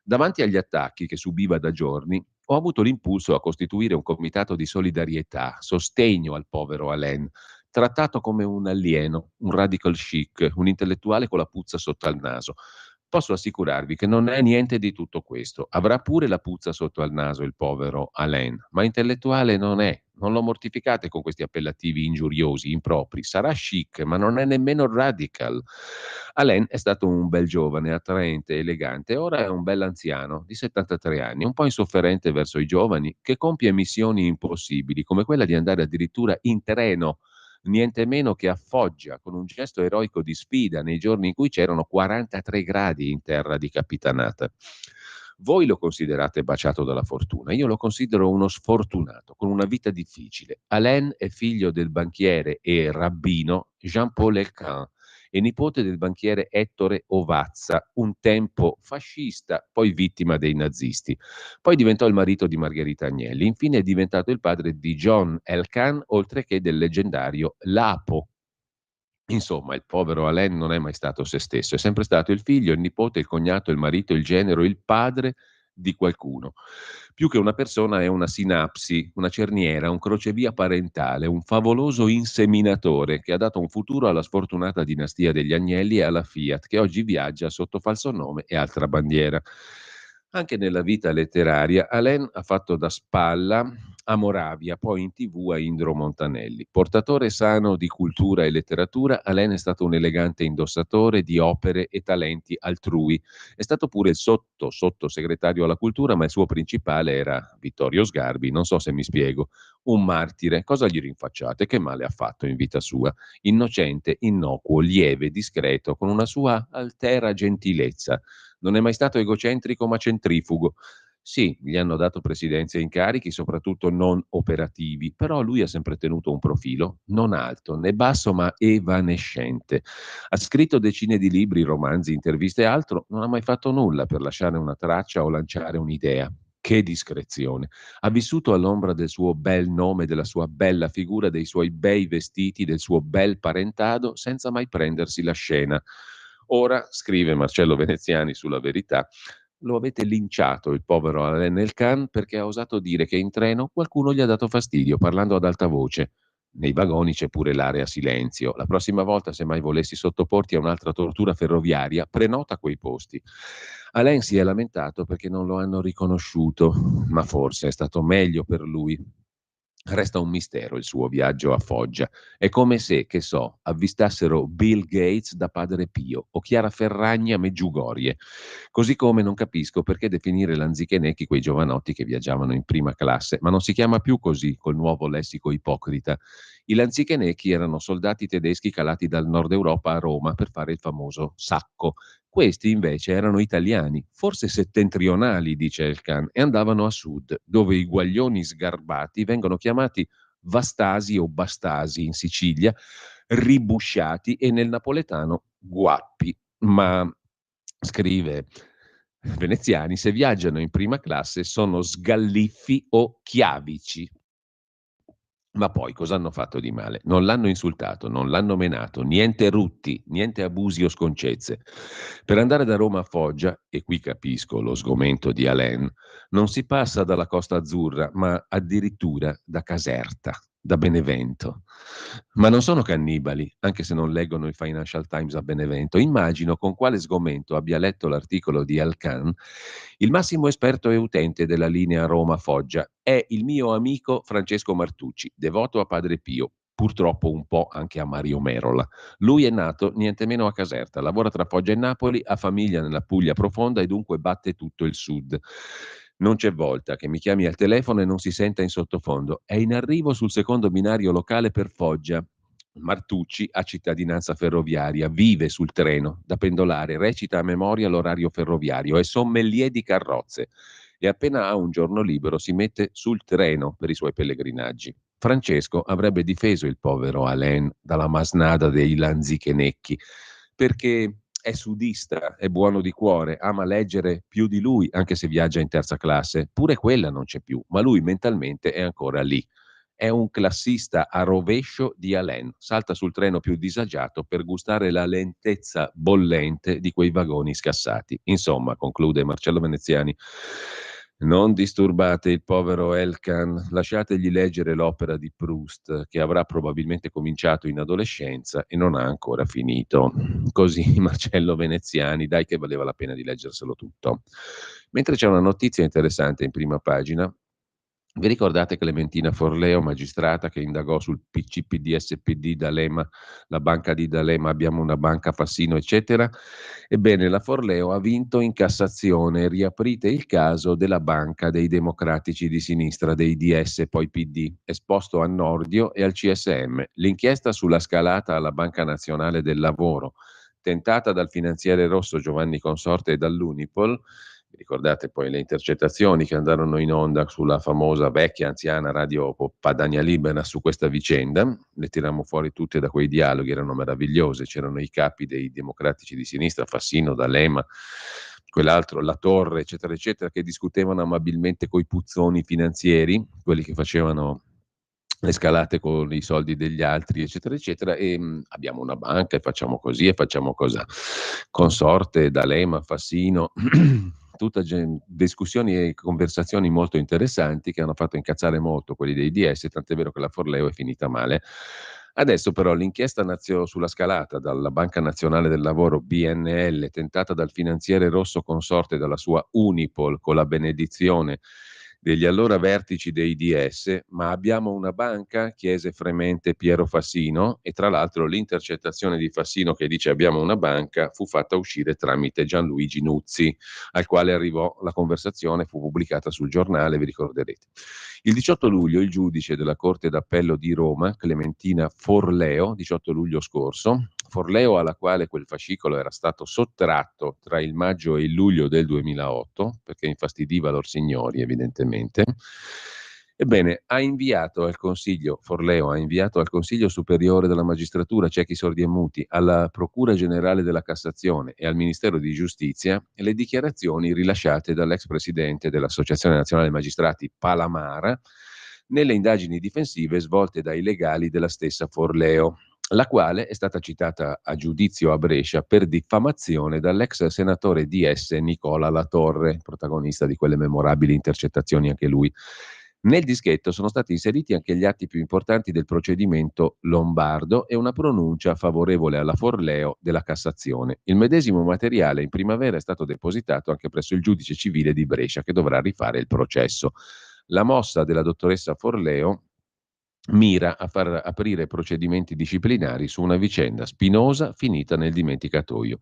C: Davanti agli attacchi che subiva da giorni, ho avuto l'impulso a costituire un comitato di solidarietà, sostegno al povero Alain, trattato come un alieno, un radical chic, un intellettuale con la puzza sotto al naso. Posso assicurarvi che non è niente di tutto questo. Avrà pure la puzza sotto al naso il povero Alain, ma intellettuale non è. Non lo mortificate con questi appellativi ingiuriosi, impropri. Sarà chic, ma non è nemmeno radical. Alain è stato un bel giovane, attraente, elegante. Ora è un bel anziano di 73 anni, un po' insofferente verso i giovani, che compie missioni impossibili, come quella di andare addirittura in treno, niente meno che a Foggia, con un gesto eroico di sfida nei giorni in cui c'erano 43 gradi in terra di Capitanata. Voi lo considerate baciato dalla fortuna, io lo considero uno sfortunato, con una vita difficile. Alain è figlio del banchiere e rabbino Jean-Paul Elkann e nipote del banchiere Ettore Ovazza, un tempo fascista, poi vittima dei nazisti. Poi diventò il marito di Margherita Agnelli. Infine è diventato il padre di John Elkann, oltre che del leggendario Lapo. Insomma, il povero Alain non è mai stato se stesso, è sempre stato il figlio, il nipote, il cognato, il marito, il genero, il padre di qualcuno. Più che una persona è una sinapsi, una cerniera, un crocevia parentale, un favoloso inseminatore che ha dato un futuro alla sfortunata dinastia degli Agnelli e alla Fiat, che oggi viaggia sotto falso nome e altra bandiera. Anche nella vita letteraria, Alain ha fatto da spalla a Moravia, poi in TV a Indro Montanelli. Portatore sano di cultura e letteratura, Alain è stato un elegante indossatore di opere e talenti altrui. È stato pure il sottosegretario alla cultura, ma il suo principale era Vittorio Sgarbi, non so se mi spiego. Un martire, cosa gli rinfacciate? Che male ha fatto in vita sua? Innocente, innocuo, lieve, discreto, con una sua altera gentilezza. Non è mai stato egocentrico ma centrifugo. Sì, gli hanno dato presidenze e incarichi, soprattutto non operativi, però lui ha sempre tenuto un profilo non alto né basso ma evanescente. Ha scritto decine di libri, romanzi, interviste e altro, non ha mai fatto nulla per lasciare una traccia o lanciare un'idea. Che discrezione. Ha vissuto all'ombra del suo bel nome, della sua bella figura, dei suoi bei vestiti, del suo bel parentado, senza mai prendersi la scena. Ora, scrive Marcello Veneziani sulla Verità, lo avete linciato il povero Alain Elkann perché ha osato dire che in treno qualcuno gli ha dato fastidio parlando ad alta voce. Nei vagoni c'è pure l'area silenzio. La prossima volta, se mai volessi sottoporti a un'altra tortura ferroviaria, prenota quei posti. Alain si è lamentato perché non lo hanno riconosciuto, ma forse è stato meglio per lui. Resta un mistero il suo viaggio a Foggia. È come se, che so, avvistassero Bill Gates da Padre Pio o Chiara Ferragni a Meggiugorie. Così come non capisco perché definire lanzichenecchi quei giovanotti che viaggiavano in prima classe, ma non si chiama più così col nuovo lessico ipocrita. I lanzichenecchi erano soldati tedeschi calati dal nord Europa a Roma per fare il famoso sacco. Questi invece erano italiani, forse settentrionali, dice Elkann, e andavano a sud, dove i guaglioni sgarbati vengono chiamati vastasi o bastasi in Sicilia, ribusciati e nel napoletano guappi. Ma, scrive Veneziani, se viaggiano in prima classe sono sgalliffi o chiavici. Ma poi cosa hanno fatto di male? Non l'hanno insultato, non l'hanno menato, niente rutti, niente abusi o sconcezze. Per andare da Roma a Foggia, e qui capisco lo sgomento di Alain, non si passa dalla Costa Azzurra, ma addirittura da Caserta, da Benevento. Ma non sono cannibali, anche se non leggono il Financial Times a Benevento. Immagino con quale sgomento abbia letto l'articolo di Elkann il massimo esperto e utente della linea Roma-Foggia. È il mio amico Francesco Martucci, devoto a Padre Pio, purtroppo un po' anche a Mario Merola. Lui è nato niente meno a Caserta, lavora tra Foggia e Napoli, ha famiglia nella Puglia profonda e dunque batte tutto il sud. Non c'è volta che mi chiami al telefono e non si senta in sottofondo. È in arrivo sul secondo binario locale per Foggia. Martucci ha cittadinanza ferroviaria, vive sul treno da pendolare, recita a memoria l'orario ferroviario, è sommelier di carrozze e appena ha un giorno libero si mette sul treno per i suoi pellegrinaggi. Francesco avrebbe difeso il povero Alain dalla masnada dei lanzichenecchi perché è sudista, è buono di cuore, ama leggere più di lui, anche se viaggia in terza classe. Pure quella non c'è più, ma lui mentalmente è ancora lì. È un classista a rovescio di Alain. Salta sul treno più disagiato per gustare la lentezza bollente di quei vagoni scassati. Insomma, conclude Marcello Veneziani, Non disturbate il povero Elkan, lasciategli leggere l'opera di Proust, che avrà probabilmente cominciato in adolescenza e non ha ancora finito. Così Marcello Veneziani, dai che valeva la pena di leggerselo tutto. Mentre c'è una notizia interessante in prima pagina. Vi ricordate Clementina Forleo, magistrata che indagò sul PCPD, SPD, D'Alema, la banca di D'Alema, abbiamo una banca Fassino, eccetera? Ebbene, la Forleo ha vinto in Cassazione, riaprite il caso della banca dei democratici di sinistra, dei DS, poi PD, esposto a Nordio e al CSM. L'inchiesta sulla scalata alla Banca Nazionale del Lavoro, tentata dal finanziere rosso Giovanni Consorte e dall'Unipol. Vi ricordate poi le intercettazioni che andarono in onda sulla famosa vecchia anziana radio Padania Libera su questa vicenda? Le tirammo fuori tutte da quei dialoghi, erano meravigliose. C'erano i capi dei democratici di sinistra, Fassino, D'Alema, quell'altro, La Torre, eccetera, eccetera, che discutevano amabilmente coi puzzoni finanzieri, quelli che facevano le scalate con i soldi degli altri, eccetera, eccetera, e abbiamo una banca e facciamo così e facciamo così. Consorte, D'Alema, Fassino, tutte discussioni e conversazioni molto interessanti che hanno fatto incazzare molto quelli dei DS, tant'è vero che la Forleo è finita male. Adesso però l'inchiesta sulla scalata dalla Banca Nazionale del Lavoro BNL, tentata dal finanziere rosso Consorte dalla sua Unipol con la benedizione degli allora vertici dei DS, ma abbiamo una banca? Chiese fremente Piero Fassino, e tra l'altro l'intercettazione di Fassino che dice abbiamo una banca fu fatta uscire tramite Gianluigi Nuzzi, al quale arrivò la conversazione, fu pubblicata sul giornale, vi ricorderete. Il 18 luglio il giudice della Corte d'Appello di Roma, Clementina Forleo, 18 luglio scorso, Forleo alla quale quel fascicolo era stato sottratto tra il maggio e il luglio del 2008, perché infastidiva Lorsignori evidentemente, ebbene Forleo ha inviato al Consiglio Superiore della Magistratura, ciechi sordi e muti, alla Procura Generale della Cassazione e al Ministero di Giustizia le dichiarazioni rilasciate dall'ex presidente dell'Associazione Nazionale Magistrati Palamara nelle indagini difensive svolte dai legali della stessa Forleo, la quale è stata citata a giudizio a Brescia per diffamazione dall'ex senatore DS Nicola Latorre, protagonista di quelle memorabili intercettazioni anche lui. Nel dischetto sono stati inseriti anche gli atti più importanti del procedimento Lombardo e una pronuncia favorevole alla Forleo della Cassazione. Il medesimo materiale in primavera è stato depositato anche presso il giudice civile di Brescia, che dovrà rifare il processo. La mossa della dottoressa Forleo mira a far aprire procedimenti disciplinari su una vicenda spinosa finita nel dimenticatoio.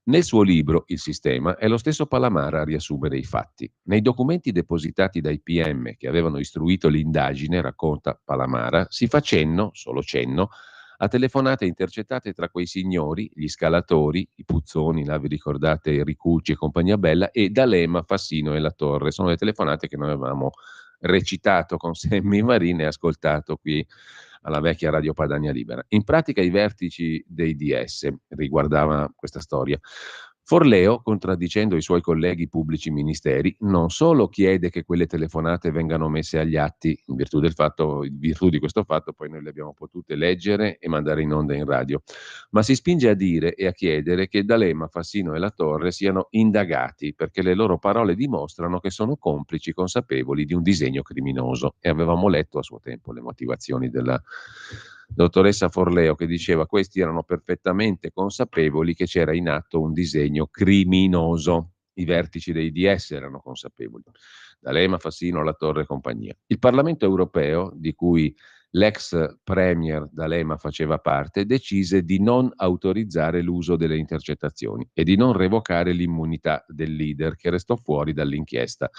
C: Nel suo libro Il sistema è lo stesso Palamara a riassumere i fatti. Nei documenti depositati dai PM che avevano istruito l'indagine, racconta Palamara, si fa cenno, solo cenno, a telefonate intercettate tra quei signori, gli scalatori, i Puzzoni, là vi ricordate Ricucci e compagnia bella, e D'Alema, Fassino e La Torre. Sono le telefonate che noi avevamo recitato con Sammy Marin e ascoltato qui alla vecchia Radio Padania Libera. In pratica i vertici dei DS riguardava questa storia. Forleo, contraddicendo i suoi colleghi pubblici ministeri, non solo chiede che quelle telefonate vengano messe agli atti, in virtù di questo fatto, poi noi le abbiamo potute leggere e mandare in onda in radio, ma si spinge a dire e a chiedere che D'Alema, Fassino e La Torre siano indagati perché le loro parole dimostrano che sono complici consapevoli di un disegno criminoso. E avevamo letto a suo tempo le motivazioni della dottoressa Forleo, che diceva questi erano perfettamente consapevoli che c'era in atto un disegno criminoso. I vertici dei DS erano consapevoli. D'Alema, Fassino, La Torre e compagnia. Il Parlamento europeo, di cui l'ex premier D'Alema faceva parte, decise di non autorizzare l'uso delle intercettazioni e di non revocare l'immunità del leader, che restò fuori dall'inchiesta.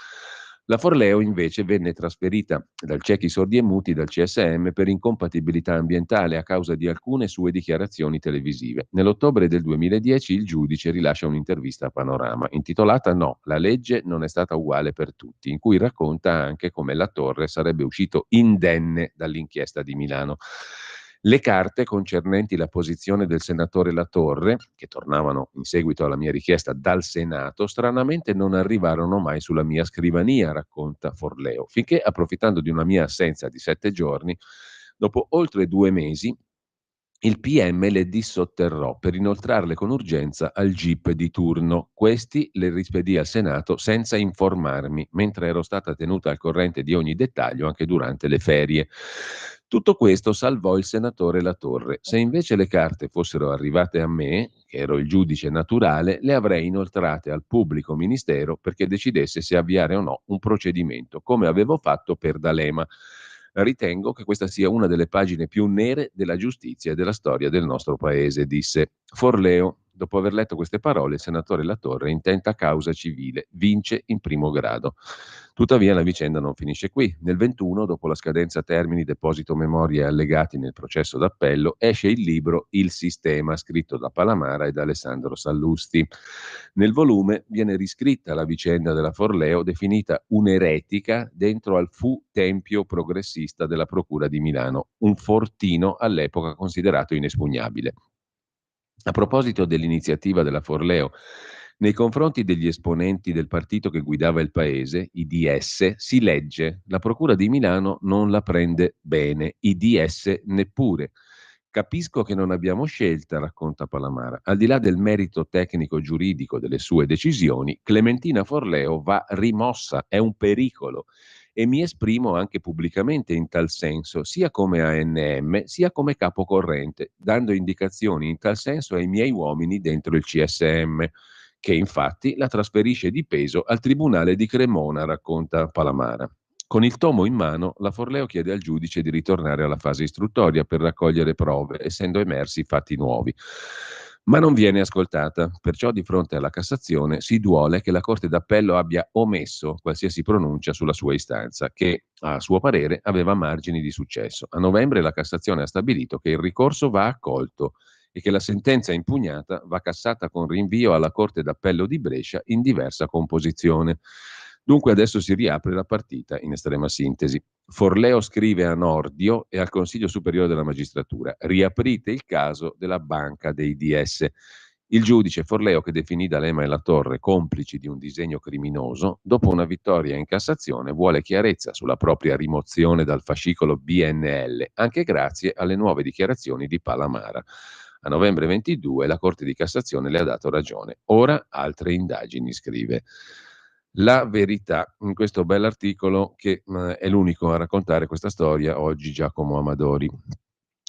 C: La Forleo invece venne trasferita dal ciechi sordi e muti dal CSM per incompatibilità ambientale a causa di alcune sue dichiarazioni televisive. Nell'ottobre del 2010 il giudice rilascia un'intervista a Panorama intitolata No, la legge non è stata uguale per tutti, in cui racconta anche come La Torre sarebbe uscito indenne dall'inchiesta di Milano. Le carte concernenti la posizione del senatore Latorre, che tornavano in seguito alla mia richiesta dal Senato, stranamente non arrivarono mai sulla mia scrivania, racconta Forleo, finché, approfittando di una mia assenza di 7 giorni, dopo oltre 2 mesi, Il PM le dissotterrò per inoltrarle con urgenza al GIP di turno. Questi le rispedì al Senato senza informarmi, mentre ero stata tenuta al corrente di ogni dettaglio anche durante le ferie. Tutto questo salvò il senatore Latorre. Se invece le carte fossero arrivate a me, che ero il giudice naturale, le avrei inoltrate al pubblico ministero perché decidesse se avviare o no un procedimento, come avevo fatto per D'Alema. Ritengo che questa sia una delle pagine più nere della giustizia e della storia del nostro paese, disse Forleo. Dopo aver letto queste parole, il senatore Latorre intenta causa civile, vince in primo grado. Tuttavia la vicenda non finisce qui. Nel 21, dopo la scadenza termini, deposito memorie e allegati nel processo d'appello, esce il libro Il Sistema, scritto da Palamara e da Alessandro Sallusti. Nel volume viene riscritta la vicenda della Forleo, definita un'eretica dentro al fu tempio progressista della Procura di Milano, un fortino all'epoca considerato inespugnabile. A proposito dell'iniziativa della Forleo nei confronti degli esponenti del partito che guidava il paese, i DS, si legge: la Procura di Milano non la prende bene, i DS neppure. Capisco che non abbiamo scelta, racconta Palamara. Al di là del merito tecnico-giuridico delle sue decisioni, Clementina Forleo va rimossa, è un pericolo. E mi esprimo anche pubblicamente in tal senso, sia come ANM, sia come capo corrente, dando indicazioni in tal senso ai miei uomini dentro il CSM, che infatti la trasferisce di peso al Tribunale di Cremona, racconta Palamara. Con il tomo in mano, la Forleo chiede al giudice di ritornare alla fase istruttoria per raccogliere prove, essendo emersi fatti nuovi. Ma non viene ascoltata, perciò di fronte alla Cassazione si duole che la Corte d'Appello abbia omesso qualsiasi pronuncia sulla sua istanza, che a suo parere aveva margini di successo. A novembre la Cassazione ha stabilito che il ricorso va accolto e che la sentenza impugnata va cassata con rinvio alla Corte d'Appello di Brescia in diversa composizione. Dunque adesso si riapre la partita, in estrema sintesi. Forleo scrive a Nordio e al Consiglio Superiore della Magistratura: riaprite il caso della banca dei DS. Il giudice Forleo, che definì D'Alema e Latorre complici di un disegno criminoso, dopo una vittoria in Cassazione vuole chiarezza sulla propria rimozione dal fascicolo BNL, anche grazie alle nuove dichiarazioni di Palamara. A novembre 22 la Corte di Cassazione le ha dato ragione. Ora altre indagini, scrive La Verità, in questo bell'articolo che è l'unico a raccontare questa storia oggi, Giacomo Amadori.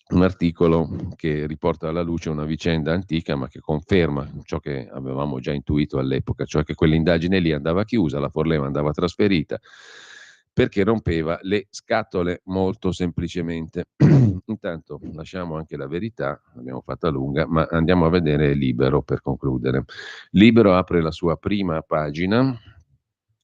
C: Un articolo che riporta alla luce una vicenda antica ma che conferma ciò che avevamo già intuito all'epoca, cioè che quell'indagine lì andava chiusa, la Forleo andava trasferita perché rompeva le scatole molto semplicemente. Intanto lasciamo anche La Verità, l'abbiamo fatta lunga, ma andiamo a vedere Libero per concludere. Libero apre la sua prima pagina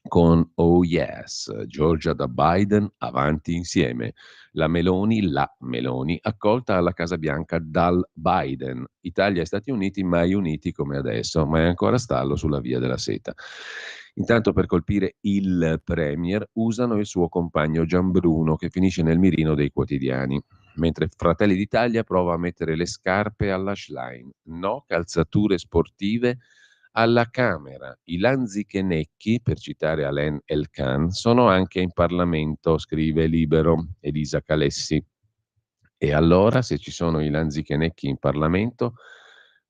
C: con Oh yes, Georgia da Biden, avanti insieme. La Meloni, accolta alla Casa Bianca dal Biden. Italia e Stati Uniti mai uniti come adesso, ma è ancora stallo sulla via della seta. Intanto per colpire il premier usano il suo compagno Gianbruno che finisce nel mirino dei quotidiani, mentre Fratelli d'Italia prova a mettere le scarpe alla Schlein. No calzature sportive alla Camera. I lanzichenecchi, per citare Alain Elkan, sono anche in Parlamento, scrive Libero Elisa Calessi. E allora, se ci sono i lanzichenecchi in Parlamento,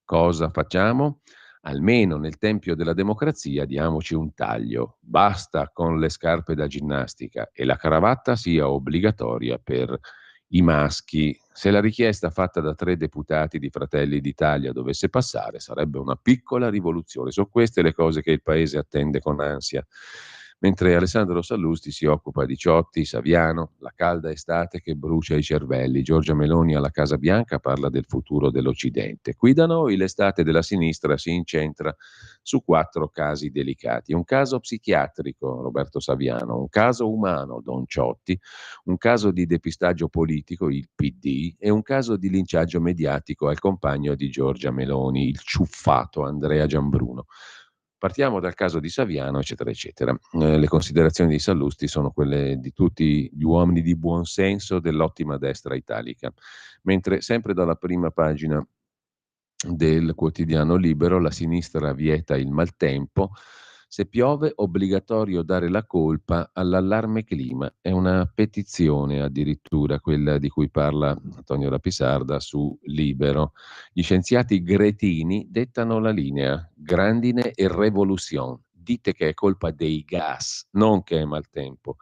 C: cosa facciamo? Almeno nel tempio della democrazia diamoci un taglio. Basta con le scarpe da ginnastica e la cravatta sia obbligatoria per i maschi. Se la richiesta fatta da 3 deputati di Fratelli d'Italia dovesse passare, sarebbe una piccola rivoluzione. Sono queste le cose che il Paese attende con ansia. Mentre Alessandro Sallusti si occupa di Ciotti, Saviano, la calda estate che brucia i cervelli. Giorgia Meloni alla Casa Bianca parla del futuro dell'Occidente. Qui da noi l'estate della sinistra si incentra su 4 casi delicati. Un caso psichiatrico, Roberto Saviano, un caso umano, Don Ciotti, un caso di depistaggio politico, il PD, e un caso di linciaggio mediatico al compagno di Giorgia Meloni, il ciuffato Andrea Gianbruno. Partiamo dal caso di Saviano, eccetera, eccetera. Le considerazioni di Sallusti sono quelle di tutti gli uomini di buon senso dell'ottima destra italica. Mentre sempre dalla prima pagina del quotidiano Libero, la sinistra vieta il maltempo, Se piove, obbligatorio dare la colpa all'allarme clima. È una petizione addirittura quella di cui parla Antonio Rapisarda su Libero. Gli scienziati gretini dettano la linea, grandine e revolution. Dite che è colpa dei gas, non che è maltempo.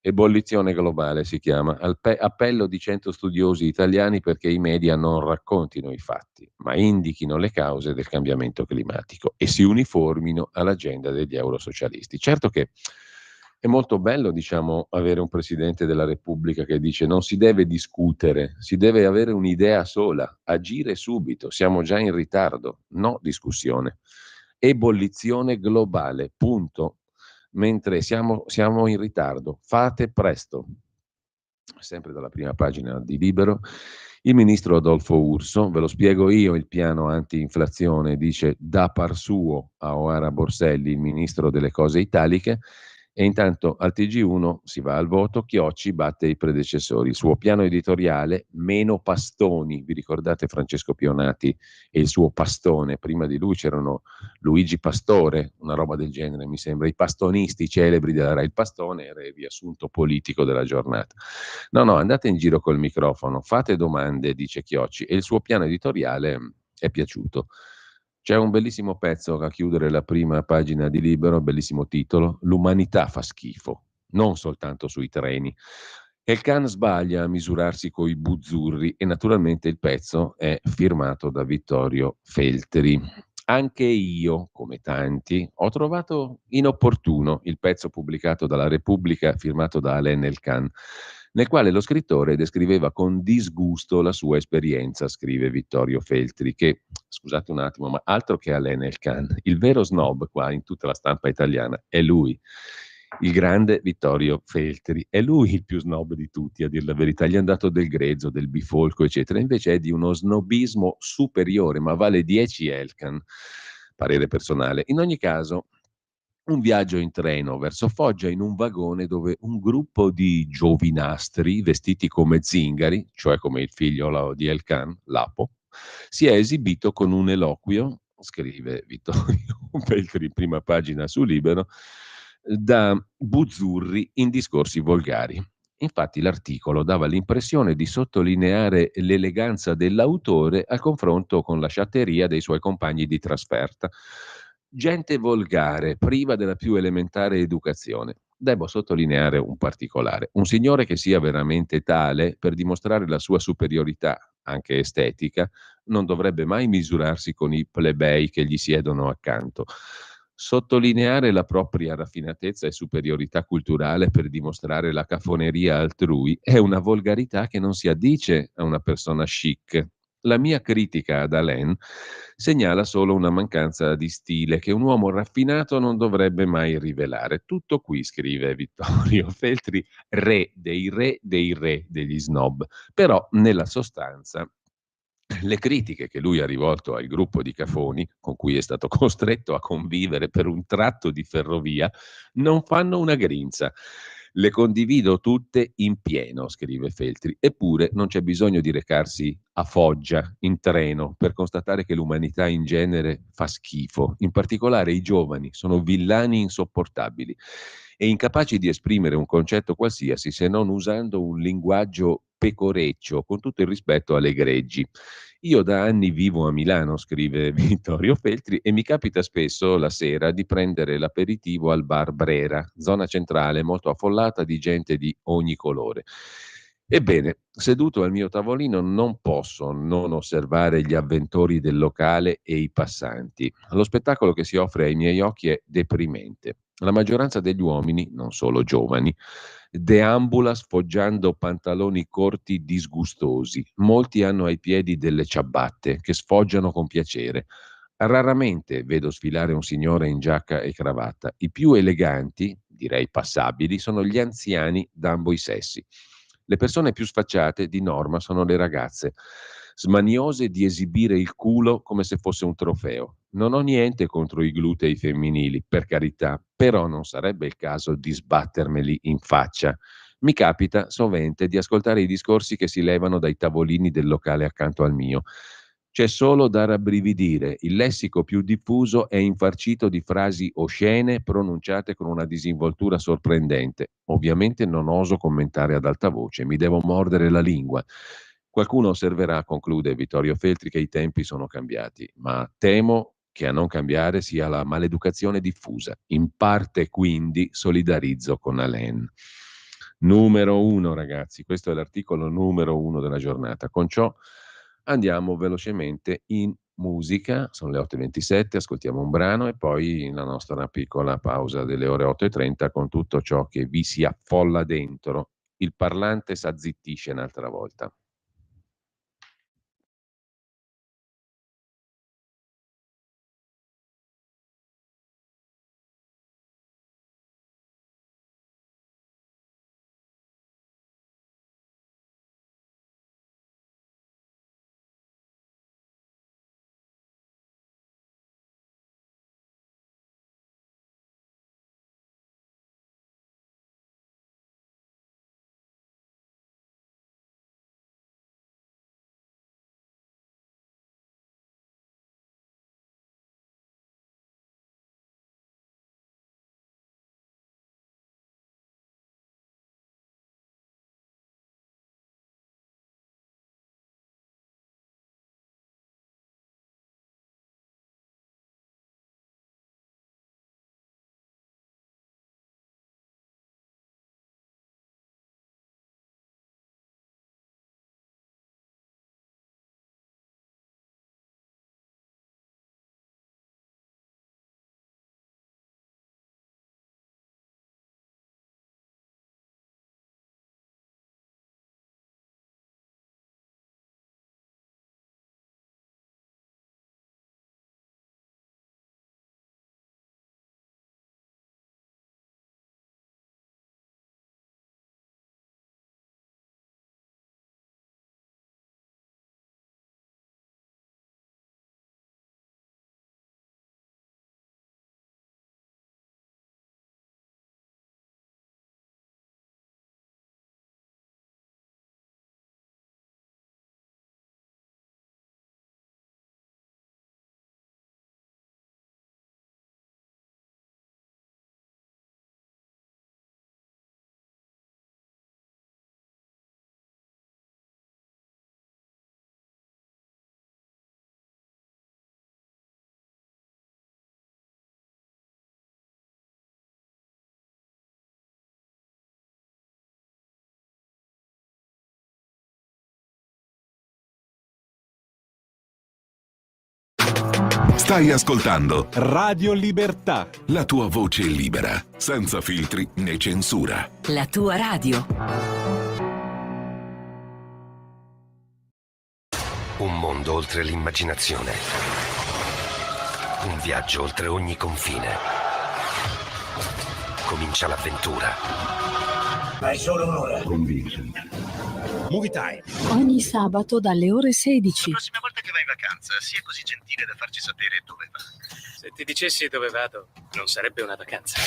C: Ebollizione globale si chiama. Appello di 100 studiosi italiani perché i media non raccontino i fatti, ma indichino le cause del cambiamento climatico e si uniformino all'agenda degli eurosocialisti. Certo che è molto bello, diciamo, avere un Presidente della Repubblica che dice non si deve discutere, si deve avere un'idea sola, agire subito, siamo già in ritardo, no discussione. Ebollizione globale, punto. Mentre siamo in ritardo, fate presto. Sempre dalla prima pagina di Libero, il ministro Adolfo Urso, ve lo spiego io il piano anti-inflazione, dice da par suo a Oara Borselli, il ministro delle cose italiche, e intanto al TG1 si va al voto, Chiocci batte i predecessori. Il suo piano editoriale, meno pastoni, vi ricordate Francesco Pionati e il suo pastone, prima di lui c'erano Luigi Pastore, una roba del genere mi sembra, i pastonisti celebri della Rai. Il pastone era il riassunto politico della giornata. No, andate in giro col microfono, fate domande, dice Chiocci, e il suo piano editoriale è piaciuto. C'è un bellissimo pezzo a chiudere la prima pagina di Libero, bellissimo titolo, L'umanità fa schifo, non soltanto sui treni. Elkann sbaglia a misurarsi coi buzzurri e naturalmente il pezzo è firmato da Vittorio Feltri. Anche io, come tanti, ho trovato inopportuno il pezzo pubblicato dalla Repubblica firmato da Alain Elkann, nel quale lo scrittore descriveva con disgusto la sua esperienza, scrive Vittorio Feltri, che, scusate un attimo, ma altro che Alain Elkann, il vero snob qua in tutta la stampa italiana è lui, il grande Vittorio Feltri. È lui il più snob di tutti, a dir la verità. Gli hanno dato del grezzo, del bifolco, eccetera. Invece è di uno snobismo superiore, ma vale 10 Elkann, parere personale. In ogni caso, un viaggio in treno verso Foggia in un vagone dove un gruppo di giovinastri vestiti come zingari, cioè come il figlio di Elkann, Lapo, si è esibito con un eloquio, scrive Vittorio Feltri, prima pagina su Libero, da buzzurri in discorsi volgari. Infatti l'articolo dava l'impressione di sottolineare l'eleganza dell'autore a confronto con la sciatteria dei suoi compagni di trasferta. Gente volgare, priva della più elementare educazione. Devo sottolineare un particolare. Un signore che sia veramente tale per dimostrare la sua superiorità, anche estetica, non dovrebbe mai misurarsi con i plebei che gli siedono accanto. Sottolineare la propria raffinatezza e superiorità culturale per dimostrare la cafoneria altrui è una volgarità che non si addice a una persona chic. La mia critica ad Alain segnala solo una mancanza di stile che un uomo raffinato non dovrebbe mai rivelare. Tutto qui, scrive Vittorio Feltri, re degli snob. Però nella sostanza le critiche che lui ha rivolto al gruppo di cafoni, con cui è stato costretto a convivere per un tratto di ferrovia, non fanno una grinza. Le condivido tutte in pieno, scrive Feltri, eppure non c'è bisogno di recarsi a Foggia in treno per constatare che l'umanità in genere fa schifo. In particolare i giovani sono villani insopportabili e incapaci di esprimere un concetto qualsiasi se non usando un linguaggio pecoreccio, con tutto il rispetto alle greggi. Io da anni vivo a Milano, scrive Vittorio Feltri, e mi capita spesso la sera di prendere l'aperitivo al bar Brera, zona centrale molto affollata di gente di ogni colore. Ebbene, seduto al mio tavolino non posso non osservare gli avventori del locale e i passanti. Lo spettacolo che si offre ai miei occhi è deprimente. La maggioranza degli uomini, non solo giovani, deambula sfoggiando pantaloni corti disgustosi. Molti hanno ai piedi delle ciabatte che sfoggiano con piacere. Raramente vedo sfilare un signore in giacca e cravatta. I più eleganti, direi passabili, sono gli anziani d'ambo i sessi. Le persone più sfacciate di norma sono le ragazze, smaniose di esibire il culo come se fosse un trofeo. Non ho niente contro i glutei femminili, per carità, però non sarebbe il caso di sbattermeli in faccia. Mi capita sovente di ascoltare i discorsi che si levano dai tavolini del locale accanto al mio. C'è solo da rabbrividire. Il lessico più diffuso è infarcito di frasi oscene pronunciate con una disinvoltura sorprendente. Ovviamente non oso commentare ad alta voce, mi devo mordere la lingua. Qualcuno osserverà, conclude Vittorio Feltri, che i tempi sono cambiati, ma temo che a non cambiare sia la maleducazione diffusa. In parte, quindi, solidarizzo con Alain. Numero 1, ragazzi, questo è l'articolo numero 1 della giornata. Con ciò andiamo velocemente in musica, sono le 8:27, ascoltiamo un brano e poi la nostra piccola pausa delle ore 8:30 con tutto ciò che vi si affolla dentro. Il parlante s'azzittisce un'altra volta.
D: Stai ascoltando
A: Radio Libertà.
D: la tua voce libera, senza filtri né censura.
E: La tua radio.
F: Un mondo oltre l'immaginazione. Un viaggio oltre ogni confine. Comincia l'avventura.
G: Hai solo un'ora.
H: Movie Time.
I: Ogni sabato dalle ore 16.
H: La prossima volta che vai in vacanza, sia così gentile da farci sapere dove va. Se ti dicessi dove vado, non sarebbe una vacanza.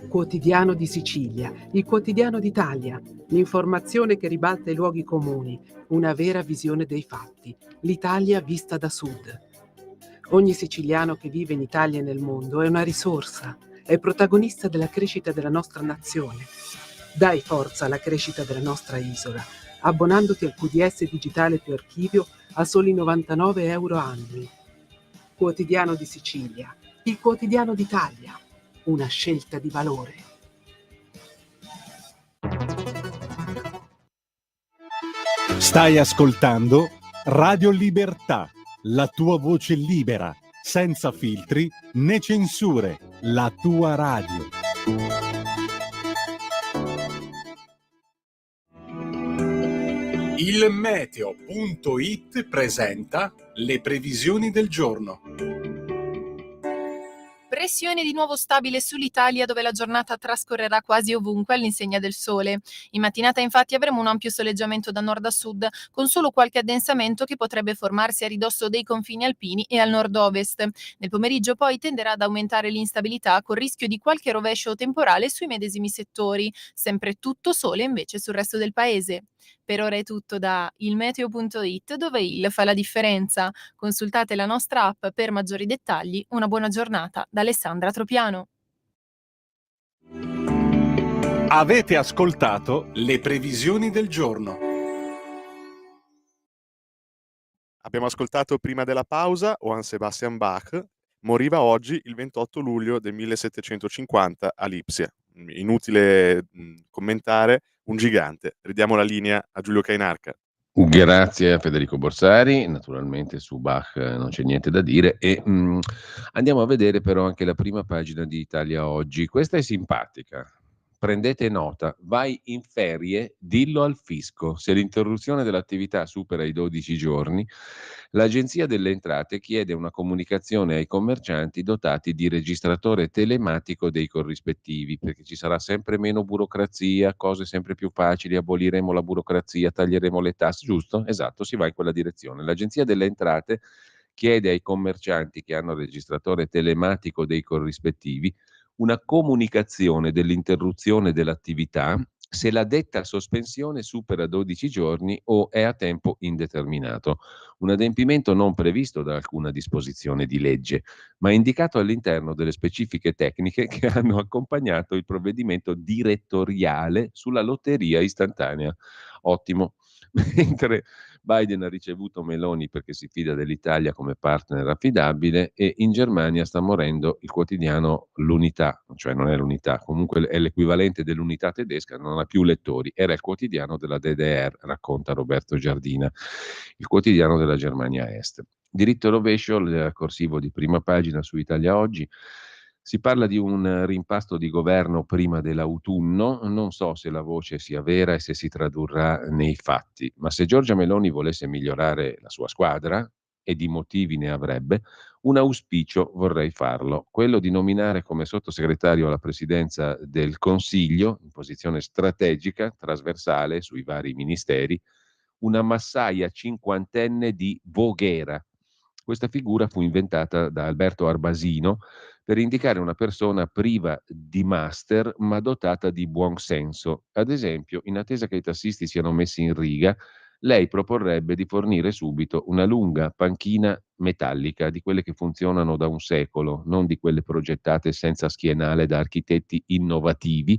J: Quotidiano di Sicilia, il quotidiano d'Italia, l'informazione che ribalta i luoghi comuni, una vera visione dei fatti, l'Italia vista da sud. Ogni siciliano che vive in Italia e nel mondo è una risorsa, è protagonista della crescita della nostra nazione. Dai forza alla crescita della nostra isola, abbonandoti al QDS digitale più archivio a soli 99 euro annui. Quotidiano di Sicilia, il quotidiano d'Italia, una scelta di valore.
A: Stai ascoltando Radio Libertà, la tua voce libera, senza filtri né censure, la tua radio.
K: Il meteo.it presenta le previsioni del giorno.
E: pressione di nuovo stabile sull'Italia, dove la giornata trascorrerà quasi ovunque all'insegna del sole. In mattinata infatti avremo un ampio soleggiamento da nord a sud, con solo qualche addensamento che potrebbe formarsi a ridosso dei confini alpini e al nord-ovest. Nel pomeriggio poi tenderà ad aumentare l'instabilità, con rischio di qualche rovescio temporale sui medesimi settori. Sempre tutto sole invece sul resto del paese. Per ora è tutto da ilmeteo.it, dove il fa la differenza. Consultate la nostra app per maggiori dettagli. Una buona giornata da Alessandra Tropiano.
A: Avete ascoltato le previsioni del giorno.
B: Abbiamo ascoltato prima della pausa Johann Sebastian Bach, moriva oggi il 28 luglio del 1750 a Lipsia. Inutile commentare, un gigante. Ridiamo la linea a Giulio Cainarca.
C: Grazie a Federico Borsari, naturalmente su Bach non c'è niente da dire e andiamo a vedere però anche la prima pagina di Italia Oggi. Questa è simpatica. Prendete nota, vai in ferie, dillo al fisco. Se l'interruzione dell'attività supera i 12 giorni, l'Agenzia delle Entrate chiede una comunicazione ai commercianti dotati di registratore telematico dei corrispettivi, perché ci sarà sempre meno burocrazia, cose sempre più facili, aboliremo la burocrazia, taglieremo le tasse, giusto? Esatto, si va in quella direzione. L'Agenzia delle Entrate chiede ai commercianti che hanno il registratore telematico dei corrispettivi una comunicazione dell'interruzione dell'attività se la detta sospensione supera 12 giorni o è a tempo indeterminato. Un adempimento non previsto da alcuna disposizione di legge, ma indicato all'interno delle specifiche tecniche che hanno accompagnato il provvedimento direttoriale sulla lotteria istantanea. Ottimo. Mentre Biden ha ricevuto Meloni perché si fida dell'Italia come partner affidabile e in Germania sta morendo il quotidiano L'Unità, cioè non è l'Unità, comunque è l'equivalente dell'Unità tedesca, non ha più lettori, era il quotidiano della DDR, racconta Roberto Giardina, il quotidiano della Germania Est. Diritto e rovescio, il corsivo di prima pagina su Italia Oggi. Si parla di un rimpasto di governo prima dell'autunno, non so se la voce sia vera e se si tradurrà nei fatti, ma se Giorgia Meloni volesse migliorare la sua squadra, e di motivi ne avrebbe, un auspicio vorrei farlo, quello di nominare come sottosegretario alla presidenza del Consiglio, in posizione strategica, trasversale sui vari ministeri, una massaia cinquantenne di Voghera. Questa figura fu inventata da Alberto Arbasino per indicare una persona priva di master ma dotata di buon senso. Ad esempio, in attesa che i tassisti siano messi in riga, lei proporrebbe di fornire subito una lunga panchina metallica, di quelle che funzionano da un secolo, non di quelle progettate senza schienale da architetti innovativi,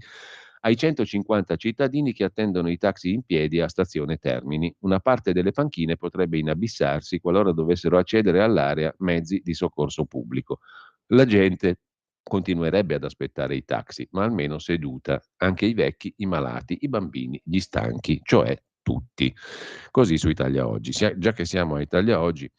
C: ai 150 cittadini che attendono i taxi in piedi a stazione Termini. Una parte delle panchine potrebbe inabissarsi qualora dovessero accedere all'area mezzi di soccorso pubblico. La gente continuerebbe ad aspettare i taxi, ma almeno seduta, anche i vecchi, i malati, i bambini, gli stanchi, cioè tutti. Così su Italia Oggi. Già che siamo a Italia Oggi,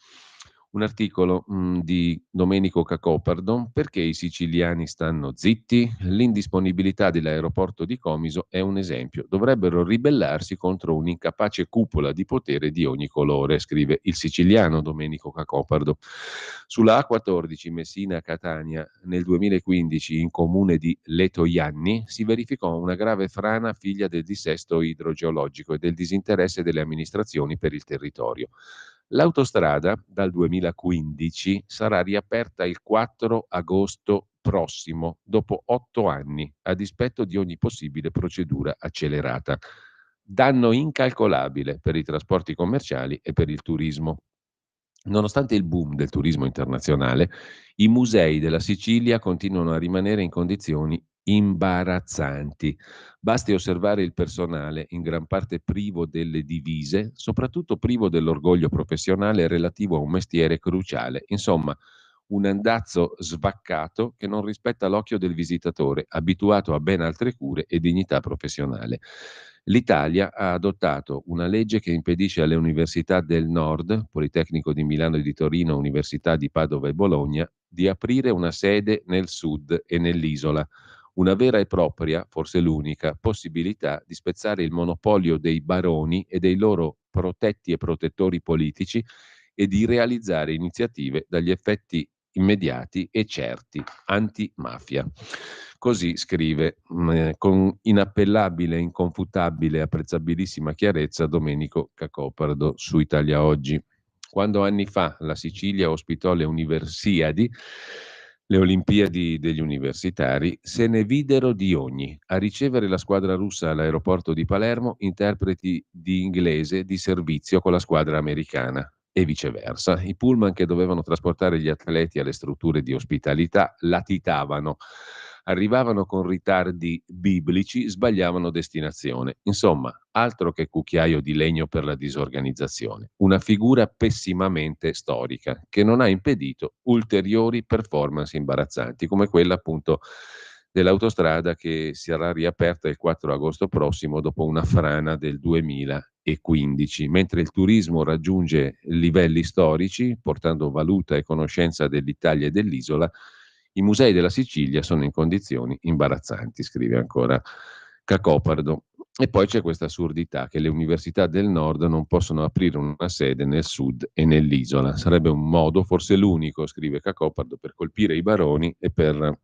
C: un articolo di Domenico Cacopardo, perché i siciliani stanno zitti? L'indisponibilità dell'aeroporto di Comiso è un esempio. Dovrebbero ribellarsi contro un'incapace cupola di potere di ogni colore, scrive il siciliano Domenico Cacopardo. Sulla A14 Messina-Catania nel 2015 in comune di Letoianni si verificò una grave frana figlia del dissesto idrogeologico e del disinteresse delle amministrazioni per il territorio. L'autostrada dal 2015 sarà riaperta il 4 agosto prossimo, dopo 8 anni, a dispetto di ogni possibile procedura accelerata. Danno incalcolabile per i trasporti commerciali e per il turismo. Nonostante il boom del turismo internazionale, i musei della Sicilia continuano a rimanere in condizioni imbarazzanti. Basti osservare il personale, in gran parte privo delle divise, soprattutto privo dell'orgoglio professionale relativo a un mestiere cruciale. Insomma, un andazzo svaccato che non rispetta l'occhio del visitatore, abituato a ben altre cure e dignità professionale. L'Italia ha adottato una legge che impedisce alle università del Nord, Politecnico di Milano e di Torino, Università di Padova e Bologna, di aprire una sede nel Sud e nell'isola. Una vera e propria, forse l'unica, possibilità di spezzare il monopolio dei baroni e dei loro protetti e protettori politici e di realizzare iniziative dagli effetti immediati e certi, antimafia. Così scrive con inappellabile, inconfutabile, apprezzabilissima chiarezza Domenico Cacopardo su Italia Oggi. Quando anni fa la Sicilia ospitò le Universiadi, le Olimpiadi degli universitari, se ne videro di ogni. A ricevere la squadra russa all'aeroporto di Palermo interpreti di inglese di servizio con la squadra americana e viceversa. I pullman che dovevano trasportare gli atleti alle strutture di ospitalità latitavano, arrivavano con ritardi biblici, sbagliavano destinazione. Insomma, altro che cucchiaio di legno per la disorganizzazione. Una figura pessimamente storica che non ha impedito ulteriori performance imbarazzanti, come quella appunto dell'autostrada che sarà riaperta il 4 agosto prossimo dopo una frana del 2015. Mentre il turismo raggiunge livelli storici, portando valuta e conoscenza dell'Italia e dell'isola, i musei della Sicilia sono in condizioni imbarazzanti, scrive ancora Cacopardo. E poi c'è questa assurdità che le università del nord non possono aprire una sede nel sud e nell'isola. Sarebbe un modo, forse l'unico, scrive Cacopardo, per colpire i baroni e per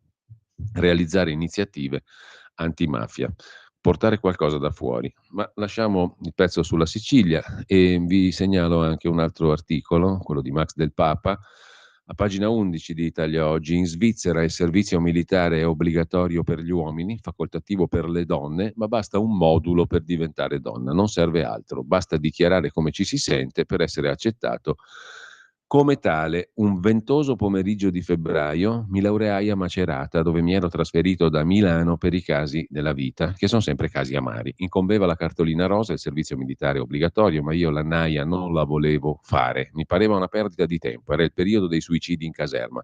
C: realizzare iniziative antimafia. Portare qualcosa da fuori. Ma lasciamo il pezzo sulla Sicilia e vi segnalo anche un altro articolo, quello di Max Del Papa, a pagina 11 di Italia Oggi. In Svizzera il servizio militare è obbligatorio per gli uomini, facoltativo per le donne, ma basta un modulo per diventare donna, non serve altro, basta dichiarare come ci si sente per essere accettato come tale. Un ventoso pomeriggio di febbraio mi laureai a Macerata, dove mi ero trasferito da Milano per i casi della vita, che sono sempre casi amari. Incombeva la cartolina rosa, il servizio militare obbligatorio, ma io la naia non la volevo fare. Mi pareva una perdita di tempo, era il periodo dei suicidi in caserma.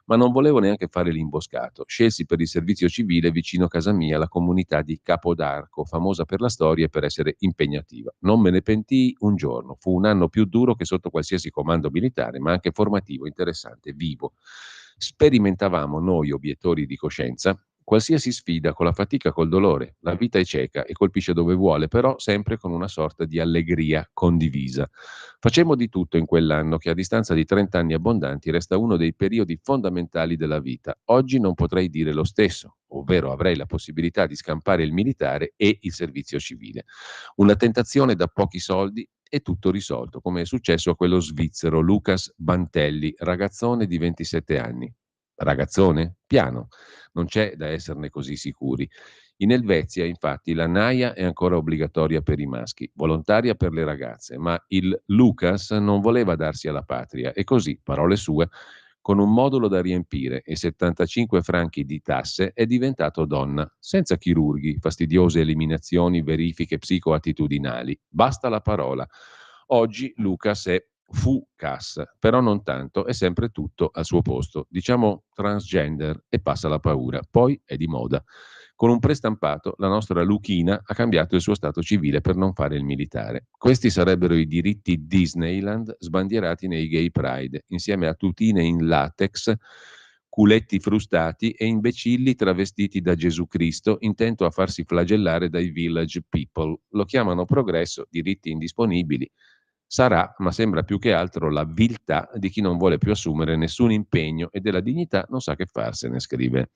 C: Ma non volevo neanche fare l'imboscato. Scelsi per il servizio civile vicino a casa mia la comunità di Capodarco, famosa per la storia e per essere impegnativa. Non me ne pentii un giorno. Fu un anno più duro che sotto qualsiasi comando militare, ma anche formativo, interessante, vivo. Sperimentavamo noi, obiettori di coscienza, qualsiasi sfida con la fatica, col dolore. La vita è cieca e colpisce dove vuole, però sempre con una sorta di allegria condivisa. Facemmo di tutto in quell'anno che a distanza di 30 anni abbondanti resta uno dei periodi fondamentali della vita. Oggi non potrei dire lo stesso, ovvero avrei la possibilità di scampare il militare e il servizio civile. Una tentazione da pochi soldi e tutto risolto, come è successo a quello svizzero Lucas Bantelli, ragazzone di 27 anni. Ragazzone? Piano. Non c'è da esserne così sicuri. In Elvezia, infatti, la naia è ancora obbligatoria per i maschi, volontaria per le ragazze, ma il Lucas non voleva darsi alla patria e così, parole sue, con un modulo da riempire e 75 franchi di tasse è diventato donna, senza chirurghi, fastidiose eliminazioni, verifiche psicoattitudinali. Basta la parola. Oggi Lucas è FUCAS, però non tanto, è sempre tutto al suo posto. Diciamo transgender e passa la paura. Poi è di moda. Con un prestampato la nostra Luchina ha cambiato il suo stato civile per non fare il militare. Questi sarebbero i diritti Disneyland sbandierati nei Gay Pride, insieme a tutine in latex, culetti frustati e imbecilli travestiti da Gesù Cristo intento a farsi flagellare dai village people. Lo chiamano progresso, diritti indisponibili. Sarà, ma sembra più che altro la viltà di chi non vuole più assumere nessun impegno e della dignità non sa che farsene, scrive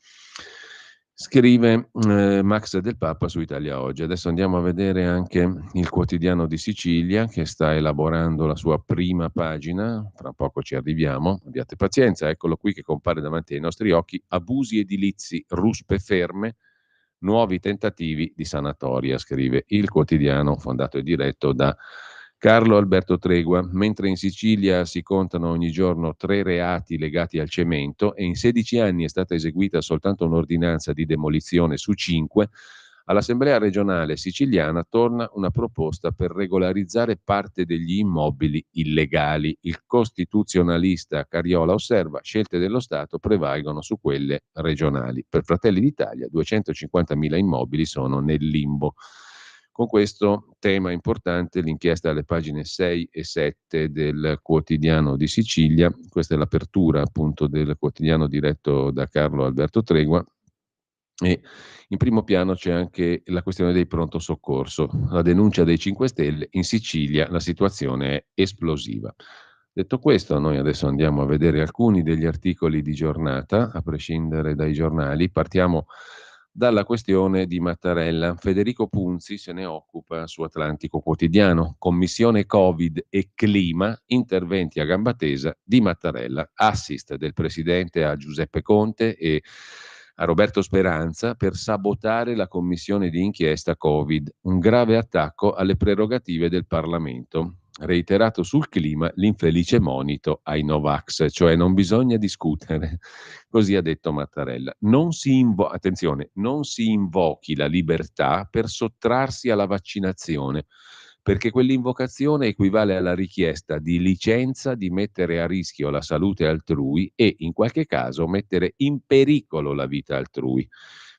C: Max Del Papa su Italia Oggi. Adesso andiamo a vedere anche il Quotidiano di Sicilia che sta elaborando la sua prima pagina, fra poco ci arriviamo, abbiate pazienza, eccolo qui che compare davanti ai nostri occhi: abusi edilizi, ruspe ferme, nuovi tentativi di sanatoria, scrive il quotidiano fondato e diretto da Carlo Alberto Tregua. Mentre in Sicilia si contano ogni giorno 3 reati legati al cemento e in 16 anni è stata eseguita soltanto un'ordinanza di demolizione su 5, all'Assemblea regionale siciliana torna una proposta per regolarizzare parte degli immobili illegali. Il costituzionalista Cariola osserva: scelte dello Stato prevalgono su quelle regionali. Per Fratelli d'Italia 250.000 immobili sono nel limbo. Con questo tema importante, l'inchiesta alle pagine 6 e 7 del Quotidiano di Sicilia. Questa è l'apertura appunto del quotidiano diretto da Carlo Alberto Tregua. E in primo piano c'è anche la questione dei pronto soccorso. La denuncia dei 5 Stelle: in Sicilia la situazione è esplosiva. Detto questo, noi adesso andiamo a vedere alcuni degli articoli di giornata, a prescindere dai giornali. Partiamo dalla questione di Mattarella. Federico Punzi se ne occupa su Atlantico Quotidiano. Commissione Covid e clima, interventi a gamba tesa di Mattarella. Assist del presidente a Giuseppe Conte e a Roberto Speranza per sabotare la commissione di inchiesta Covid. Un grave attacco alle prerogative del Parlamento. Reiterato sul clima l'infelice monito ai Novax, cioè non bisogna discutere, così ha detto Mattarella. Attenzione, non si invochi la libertà per sottrarsi alla vaccinazione, perché quell'invocazione equivale alla richiesta di licenza di mettere a rischio la salute altrui e, in qualche caso, mettere in pericolo la vita altrui.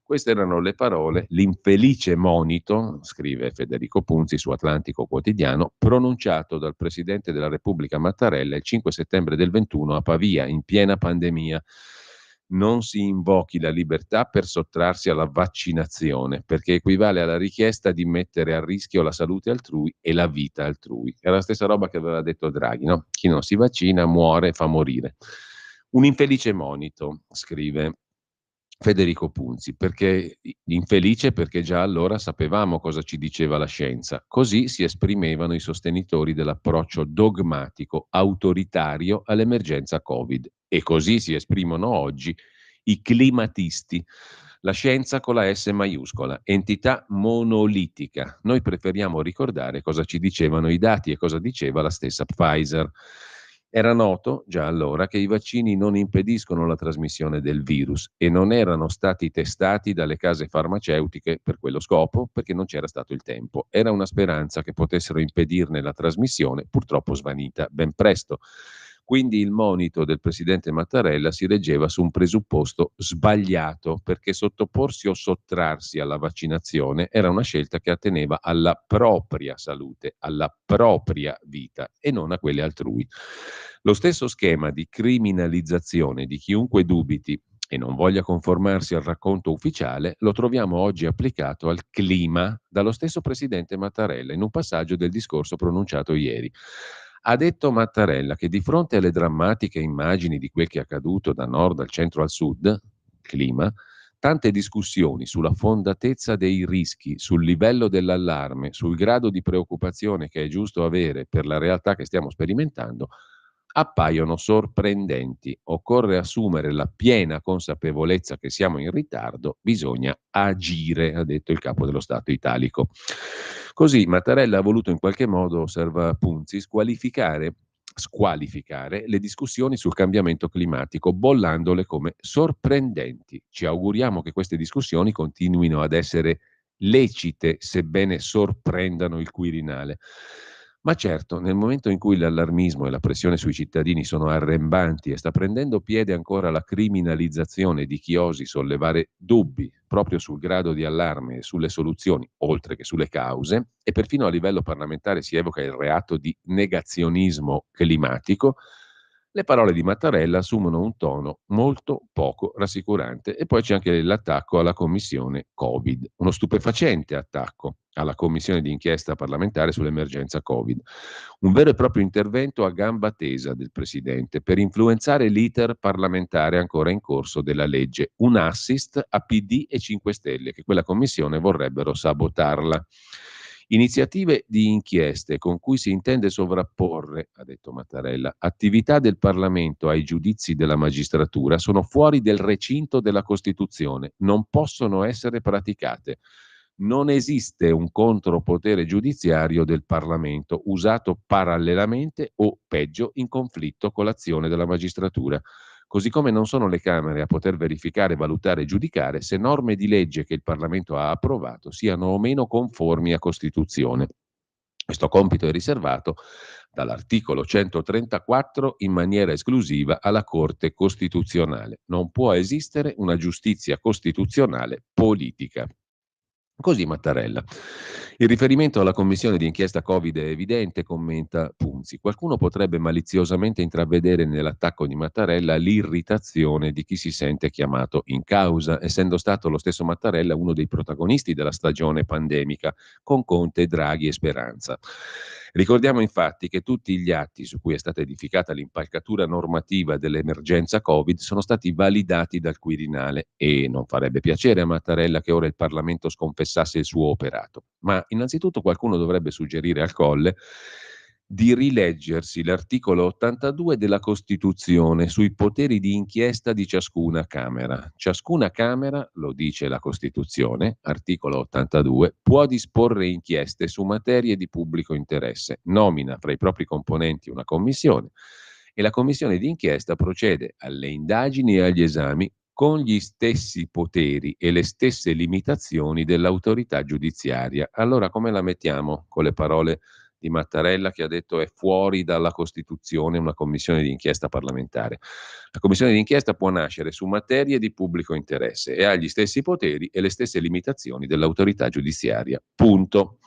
C: Queste erano le parole, l'infelice monito, scrive Federico Punzi su Atlantico Quotidiano, pronunciato dal Presidente della Repubblica Mattarella il 5 settembre del 21 a Pavia, in piena pandemia. Non si invochi la libertà per sottrarsi alla vaccinazione, perché equivale alla richiesta di mettere a rischio la salute altrui e la vita altrui. Era la stessa roba che aveva detto Draghi, no? Chi non si vaccina muore, fa morire. Un infelice monito, scrive Federico Punzi, perché infelice perché già allora sapevamo cosa ci diceva la scienza. Così si esprimevano i sostenitori dell'approccio dogmatico, autoritario all'emergenza Covid. E così si esprimono oggi i climatisti. La scienza con la S maiuscola, entità monolitica. Noi preferiamo ricordare cosa ci dicevano i dati e cosa diceva la stessa Pfizer. Era noto già allora che i vaccini non impediscono la trasmissione del virus e non erano stati testati dalle case farmaceutiche per quello scopo, perché non c'era stato il tempo. Era una speranza che potessero impedirne la trasmissione, purtroppo svanita ben presto. Quindi il monito del presidente Mattarella si reggeva su un presupposto sbagliato, perché sottoporsi o sottrarsi alla vaccinazione era una scelta che atteneva alla propria salute, alla propria vita e non a quelle altrui. Lo stesso schema di criminalizzazione di chiunque dubiti e non voglia conformarsi al racconto ufficiale lo troviamo oggi applicato al clima dallo stesso presidente Mattarella in un passaggio del discorso pronunciato ieri. Ha detto Mattarella che di fronte alle drammatiche immagini di quel che è accaduto da nord al centro al sud, clima, tante discussioni sulla fondatezza dei rischi, sul livello dell'allarme, sul grado di preoccupazione che è giusto avere per la realtà che stiamo sperimentando, appaiono sorprendenti. Occorre assumere la piena consapevolezza che siamo in ritardo, bisogna agire, ha detto il capo dello Stato italico. Così Mattarella ha voluto in qualche modo, osserva Punzi, squalificare le discussioni sul cambiamento climatico, bollandole come sorprendenti. Ci auguriamo che queste discussioni continuino ad essere lecite, sebbene sorprendano il Quirinale. Ma certo, nel momento in cui l'allarmismo e la pressione sui cittadini sono arrembanti e sta prendendo piede ancora la criminalizzazione di chi osi sollevare dubbi proprio sul grado di allarme e sulle soluzioni, oltre che sulle cause, e perfino a livello parlamentare si evoca il reato di negazionismo climatico, le parole di Mattarella assumono un tono molto poco rassicurante. E poi c'è anche l'attacco alla commissione Covid, uno stupefacente attacco alla commissione di inchiesta parlamentare sull'emergenza Covid, un vero e proprio intervento a gamba tesa del Presidente per influenzare l'iter parlamentare ancora in corso della legge, un assist a PD e 5 Stelle che quella commissione vorrebbero sabotarla. Iniziative di inchieste con cui si intende sovrapporre, ha detto Mattarella, attività del Parlamento ai giudizi della magistratura sono fuori del recinto della Costituzione, non possono essere praticate. Non esiste un contropotere giudiziario del Parlamento usato parallelamente o, peggio, in conflitto con l'azione della magistratura. Così come non sono le Camere a poter verificare, valutare e giudicare se norme di legge che il Parlamento ha approvato siano o meno conformi a Costituzione. Questo compito è riservato dall'articolo 134 in maniera esclusiva alla Corte Costituzionale. Non può esistere una giustizia costituzionale politica. Così Mattarella. Il riferimento alla commissione di inchiesta Covid è evidente, commenta Punzi. Qualcuno potrebbe maliziosamente intravedere nell'attacco di Mattarella l'irritazione di chi si sente chiamato in causa, essendo stato lo stesso Mattarella uno dei protagonisti della stagione pandemica, con Conte, Draghi e Speranza. Ricordiamo infatti che tutti gli atti su cui è stata edificata l'impalcatura normativa dell'emergenza Covid sono stati validati dal Quirinale e non farebbe piacere a Mattarella che ora il Parlamento sconfessasse il suo operato. Ma innanzitutto qualcuno dovrebbe suggerire al Colle di rileggersi l'articolo 82 della Costituzione sui poteri di inchiesta di ciascuna Camera. Ciascuna Camera, lo dice la Costituzione, articolo 82, può disporre inchieste su materie di pubblico interesse, nomina fra i propri componenti una commissione e la commissione di inchiesta procede alle indagini e agli esami con gli stessi poteri e le stesse limitazioni dell'autorità giudiziaria. Allora come la mettiamo con le parole di Mattarella che ha detto è fuori dalla Costituzione una commissione di inchiesta parlamentare? La commissione di inchiesta può nascere su materie di pubblico interesse e ha gli stessi poteri e le stesse limitazioni dell'autorità giudiziaria. Punto.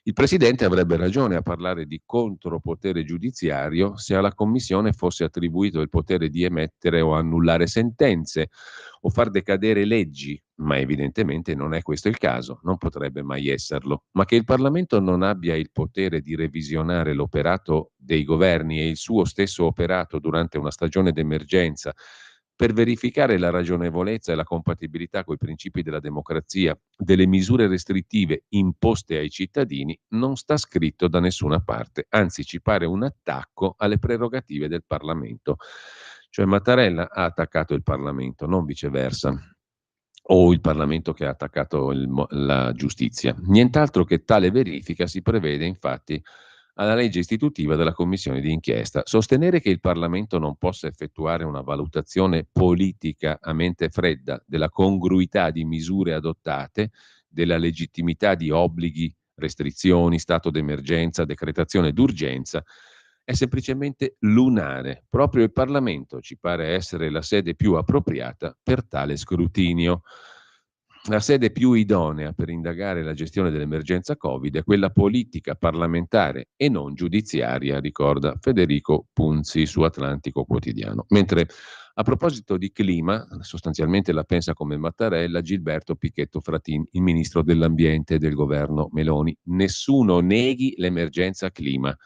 C: Il Presidente avrebbe ragione a parlare di contropotere giudiziario se alla Commissione fosse attribuito il potere di emettere o annullare sentenze o far decadere leggi, ma evidentemente non è questo il caso, non potrebbe mai esserlo. Ma che il Parlamento non abbia il potere di revisionare l'operato dei governi e il suo stesso operato durante una stagione d'emergenza per verificare la ragionevolezza e la compatibilità coi principi della democrazia delle misure restrittive imposte ai cittadini non sta scritto da nessuna parte, anzi ci pare un attacco alle prerogative del Parlamento. Cioè Mattarella ha attaccato il Parlamento, non viceversa, o il Parlamento che ha attaccato la giustizia. Nient'altro che tale verifica si prevede infatti alla legge istitutiva della commissione di inchiesta. Sostenere che il Parlamento non possa effettuare una valutazione politica a mente fredda della congruità di misure adottate, della legittimità di obblighi, restrizioni, stato d'emergenza, decretazione d'urgenza, è semplicemente lunare. Proprio il Parlamento ci pare essere la sede più appropriata per tale scrutinio. La sede più idonea per indagare la gestione dell'emergenza Covid è quella politica, parlamentare e non giudiziaria, ricorda Federico Punzi su Atlantico Quotidiano. Mentre a proposito di clima, sostanzialmente la pensa come Mattarella Gilberto Pichetto Fratin, il ministro dell'ambiente del governo Meloni. Nessuno neghi l'emergenza clima.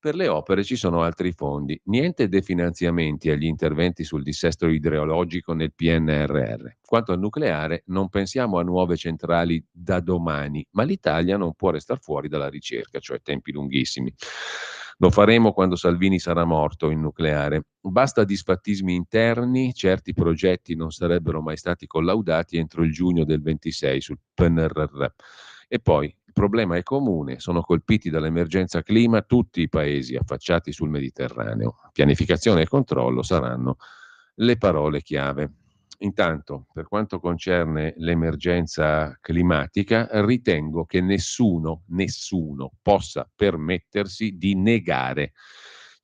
C: Per le opere ci sono altri fondi, niente definanziamenti agli interventi sul dissesto idrogeologico nel PNRR. Quanto al nucleare, non pensiamo a nuove centrali da domani, ma l'Italia non può restare fuori dalla ricerca, cioè tempi lunghissimi. Lo faremo quando Salvini sarà morto in nucleare. Basta disfattismi interni, certi progetti non sarebbero mai stati collaudati entro il giugno del 26 sul PNRR. E poi il problema è comune, sono colpiti dall'emergenza clima tutti i paesi affacciati sul Mediterraneo. Pianificazione e controllo saranno le parole chiave. Intanto, per quanto concerne l'emergenza climatica, ritengo che nessuno possa permettersi di negare.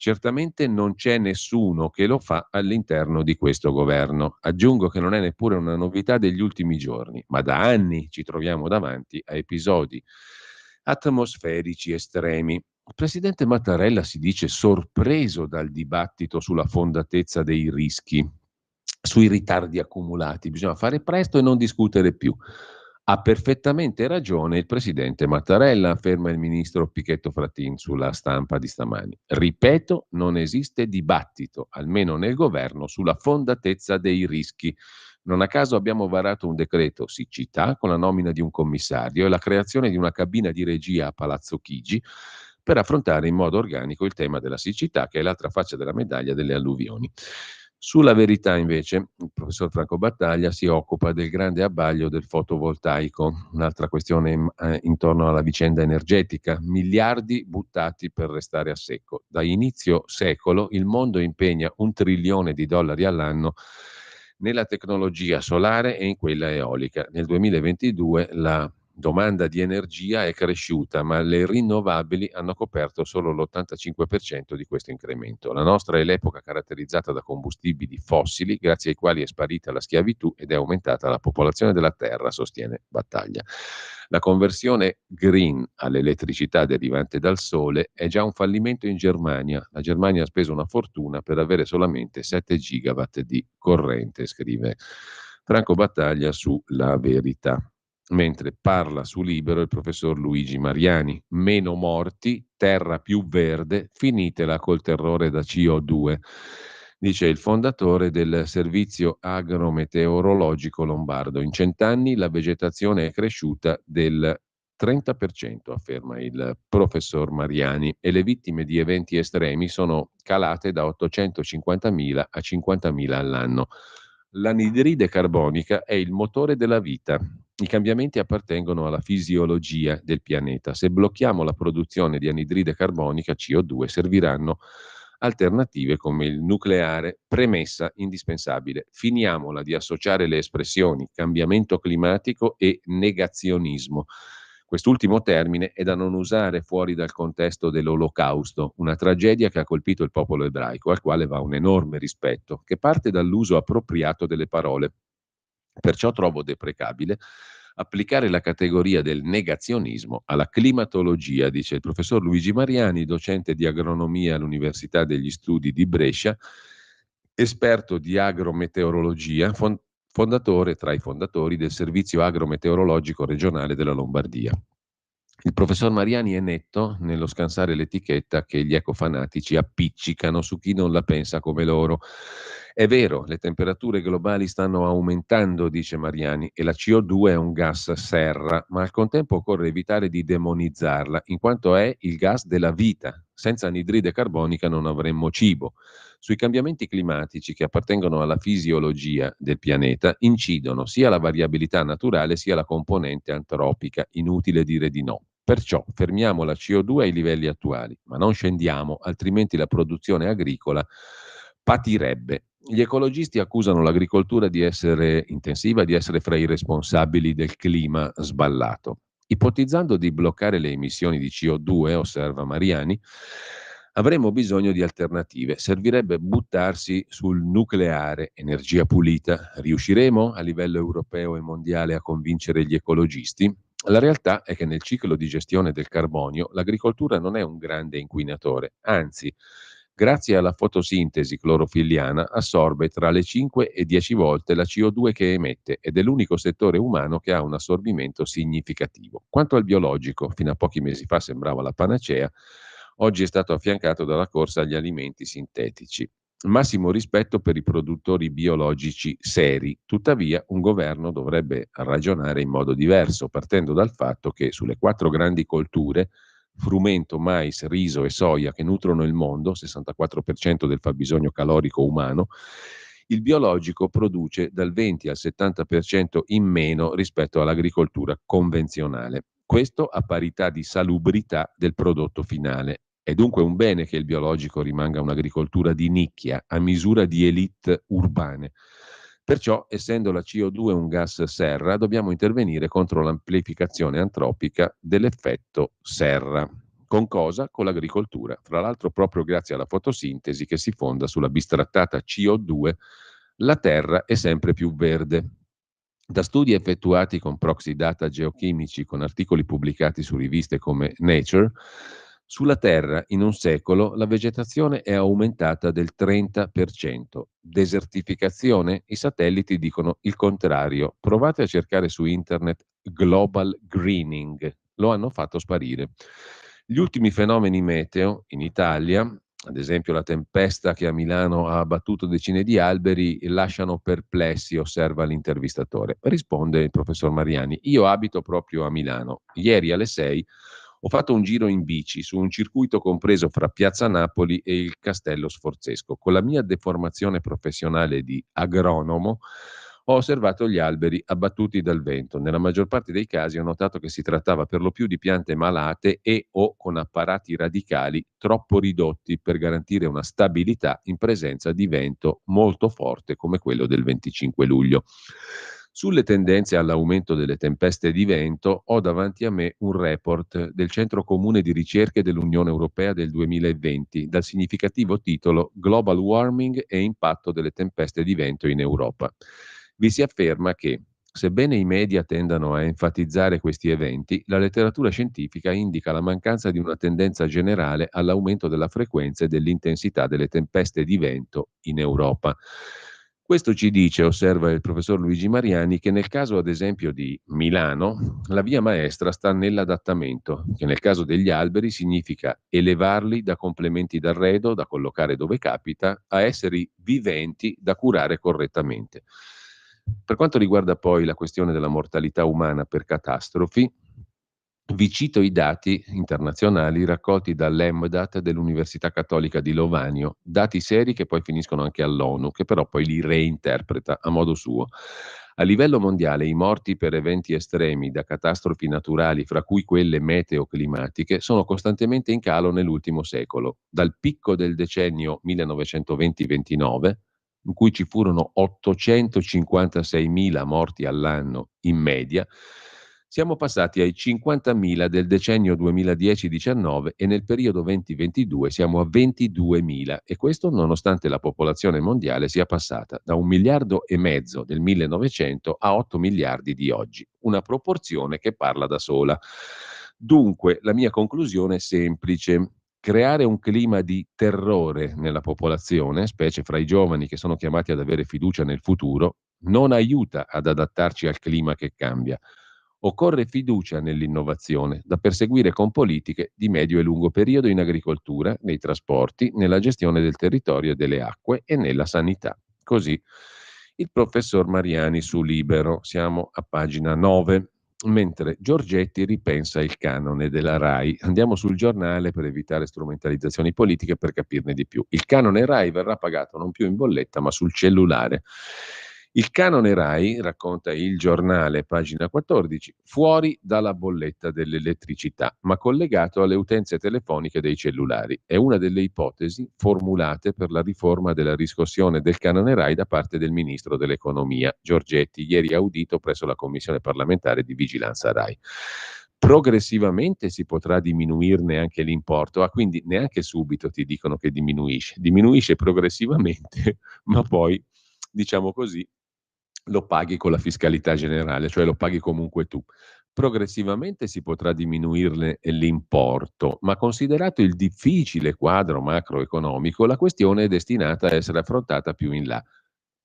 C: Certamente non c'è nessuno che lo fa all'interno di questo governo. Aggiungo che non è neppure una novità degli ultimi giorni, ma da anni ci troviamo davanti a episodi atmosferici estremi. Il presidente Mattarella si dice sorpreso dal dibattito sulla fondatezza dei rischi, sui ritardi accumulati. Bisogna fare presto e non discutere più. Ha perfettamente ragione il presidente Mattarella, afferma il ministro Pichetto Fratin sulla Stampa di stamani. Ripeto, non esiste dibattito, almeno nel governo, sulla fondatezza dei rischi. Non a caso abbiamo varato un decreto siccità con la nomina di un commissario e la creazione di una cabina di regia a Palazzo Chigi per affrontare in modo organico il tema della siccità, che è l'altra faccia della medaglia delle alluvioni. Sulla Verità, invece, il professor Franco Battaglia si occupa del grande abbaglio del fotovoltaico, un'altra questione intorno alla vicenda energetica, miliardi buttati per restare a secco. Da inizio secolo il mondo impegna $1 trilione all'anno nella tecnologia solare e in quella eolica. Nel 2022 la domanda di energia è cresciuta, ma le rinnovabili hanno coperto solo l'85% di questo incremento. La nostra è l'epoca caratterizzata da combustibili fossili, grazie ai quali è sparita la schiavitù ed è aumentata la popolazione della Terra, sostiene Battaglia. La conversione green all'elettricità derivante dal sole è già un fallimento in Germania. La Germania ha speso una fortuna per avere solamente 7 gigawatt di corrente, scrive Franco Battaglia su La Verità. Mentre parla su Libero il professor Luigi Mariani. Meno morti, terra più verde, finitela col terrore da CO2, dice il fondatore del servizio agrometeorologico lombardo. In 100 anni la vegetazione è cresciuta del 30%, afferma il professor Mariani, e le vittime di eventi estremi sono calate da 850.000 a 50.000 all'anno. L'anidride carbonica è il motore della vita. I cambiamenti appartengono alla fisiologia del pianeta. Se blocchiamo la produzione di anidride carbonica, CO2, serviranno alternative come il nucleare. Premessa indispensabile: finiamola di associare le espressioni cambiamento climatico e negazionismo. Quest'ultimo termine è da non usare fuori dal contesto dell'Olocausto, una tragedia che ha colpito il popolo ebraico, al quale va un enorme rispetto, che parte dall'uso appropriato delle parole. Perciò trovo deprecabile applicare la categoria del negazionismo alla climatologia, dice il professor Luigi Mariani, docente di agronomia all'Università degli Studi di Brescia, esperto di agrometeorologia, fondatore tra i fondatori del Servizio Agrometeorologico Regionale della Lombardia. Il professor Mariani è netto nello scansare l'etichetta che gli ecofanatici appiccicano su chi non la pensa come loro. È vero, le temperature globali stanno aumentando, dice Mariani, e la CO2 è un gas serra, ma al contempo occorre evitare di demonizzarla, in quanto è il gas della vita. Senza anidride carbonica non avremmo cibo. Sui cambiamenti climatici che appartengono alla fisiologia del pianeta incidono sia la variabilità naturale sia la componente antropica, inutile dire di no. Perciò fermiamo la CO2 ai livelli attuali, ma non scendiamo, altrimenti la produzione agricola patirebbe. Gli ecologisti accusano l'agricoltura di essere intensiva, di essere fra i responsabili del clima sballato. Ipotizzando di bloccare le emissioni di CO2, osserva Mariani, avremmo bisogno di alternative. Servirebbe buttarsi sul nucleare, energia pulita. Riusciremo a livello europeo e mondiale a convincere gli ecologisti? La realtà è che nel ciclo di gestione del carbonio l'agricoltura non è un grande inquinatore, anzi, grazie alla fotosintesi clorofilliana assorbe tra le 5 e 10 volte la CO2 che emette ed è l'unico settore umano che ha un assorbimento significativo. Quanto al biologico, fino a pochi mesi fa sembrava la panacea, oggi è stato affiancato dalla corsa agli alimenti sintetici. Massimo rispetto per i produttori biologici seri, tuttavia un governo dovrebbe ragionare in modo diverso, partendo dal fatto che sulle 4 grandi colture, frumento, mais, riso e soia, che nutrono il mondo, 64% del fabbisogno calorico umano, il biologico produce dal 20 al 70% in meno rispetto all'agricoltura convenzionale. Questo a parità di salubrità del prodotto finale. È dunque un bene che il biologico rimanga un'agricoltura di nicchia, a misura di elite urbane. Perciò, essendo la CO2 un gas serra, dobbiamo intervenire contro l'amplificazione antropica dell'effetto serra. Con cosa? Con l'agricoltura. Fra l'altro, proprio grazie alla fotosintesi che si fonda sulla bistrattata CO2, la terra è sempre più verde. Da studi effettuati con proxy data geochimici, con articoli pubblicati su riviste come Nature, sulla Terra in un secolo la vegetazione è aumentata del 30%. Desertificazione? I satelliti dicono il contrario. Provate a cercare su internet global greening. Lo hanno fatto sparire. Gli ultimi fenomeni meteo in Italia, ad esempio la tempesta che a Milano ha abbattuto decine di alberi, lasciano perplessi, osserva l'intervistatore. Risponde il professor Mariani: io abito proprio a Milano. Ieri alle 6 ho fatto un giro in bici su un circuito compreso fra Piazza Napoli e il Castello Sforzesco. Con la mia deformazione professionale di agronomo ho osservato gli alberi abbattuti dal vento. Nella maggior parte dei casi ho notato che si trattava per lo più di piante malate e o con apparati radicali troppo ridotti per garantire una stabilità in presenza di vento molto forte come quello del 25 luglio. Sulle tendenze all'aumento delle tempeste di vento ho davanti a me un report del Centro Comune di Ricerche dell'Unione Europea del 2020 dal significativo titolo Global Warming e impatto delle tempeste di vento in Europa. Vi si afferma che, sebbene i media tendano a enfatizzare questi eventi, la letteratura scientifica indica la mancanza di una tendenza generale all'aumento della frequenza e dell'intensità delle tempeste di vento in Europa. Questo ci dice, osserva il professor Luigi Mariani, che nel caso ad esempio di Milano, la via maestra sta nell'adattamento, che nel caso degli alberi significa elevarli da complementi d'arredo da collocare dove capita a esseri viventi da curare correttamente. Per quanto riguarda poi la questione della mortalità umana per catastrofi, vi cito i dati internazionali raccolti dall'EMDAT dell'Università Cattolica di Lovanio, dati seri che poi finiscono anche all'ONU, che però poi li reinterpreta a modo suo. A livello mondiale i morti per eventi estremi da catastrofi naturali, fra cui quelle meteoclimatiche, sono costantemente in calo nell'ultimo secolo. Dal picco del decennio 1920-29, in cui ci furono 856.000 morti all'anno in media, siamo passati ai 50.000 del decennio 2010-19 e nel periodo 2022 siamo a 22.000, e questo nonostante la popolazione mondiale sia passata da 1,5 miliardi del 1900 a 8 miliardi di oggi, una proporzione che parla da sola. Dunque, la mia conclusione è semplice. Creare un clima di terrore nella popolazione, specie fra i giovani che sono chiamati ad avere fiducia nel futuro, non aiuta ad adattarci al clima che cambia. Occorre fiducia nell'innovazione, da perseguire con politiche di medio e lungo periodo in agricoltura, nei trasporti, nella gestione del territorio e delle acque e nella sanità. Così il professor Mariani su Libero. Siamo a pagina 9. Mentre Giorgetti ripensa il canone della RAI. Andiamo sul Giornale per evitare strumentalizzazioni politiche, per capirne di più. Il canone RAI verrà pagato non più in bolletta ma sul cellulare. Il canone RAI, racconta il Giornale, pagina 14, fuori dalla bolletta dell'elettricità, ma collegato alle utenze telefoniche dei cellulari. È una delle ipotesi formulate per la riforma della riscossione del canone RAI da parte del ministro dell'Economia, Giorgetti, ieri audito presso la Commissione parlamentare di vigilanza RAI. Progressivamente si potrà diminuirne anche l'importo, quindi neanche subito ti dicono che diminuisce progressivamente, ma poi, diciamo così, lo paghi con la fiscalità generale, cioè lo paghi comunque tu. Progressivamente si potrà diminuirne l'importo, ma considerato il difficile quadro macroeconomico, la questione è destinata a essere affrontata più in là,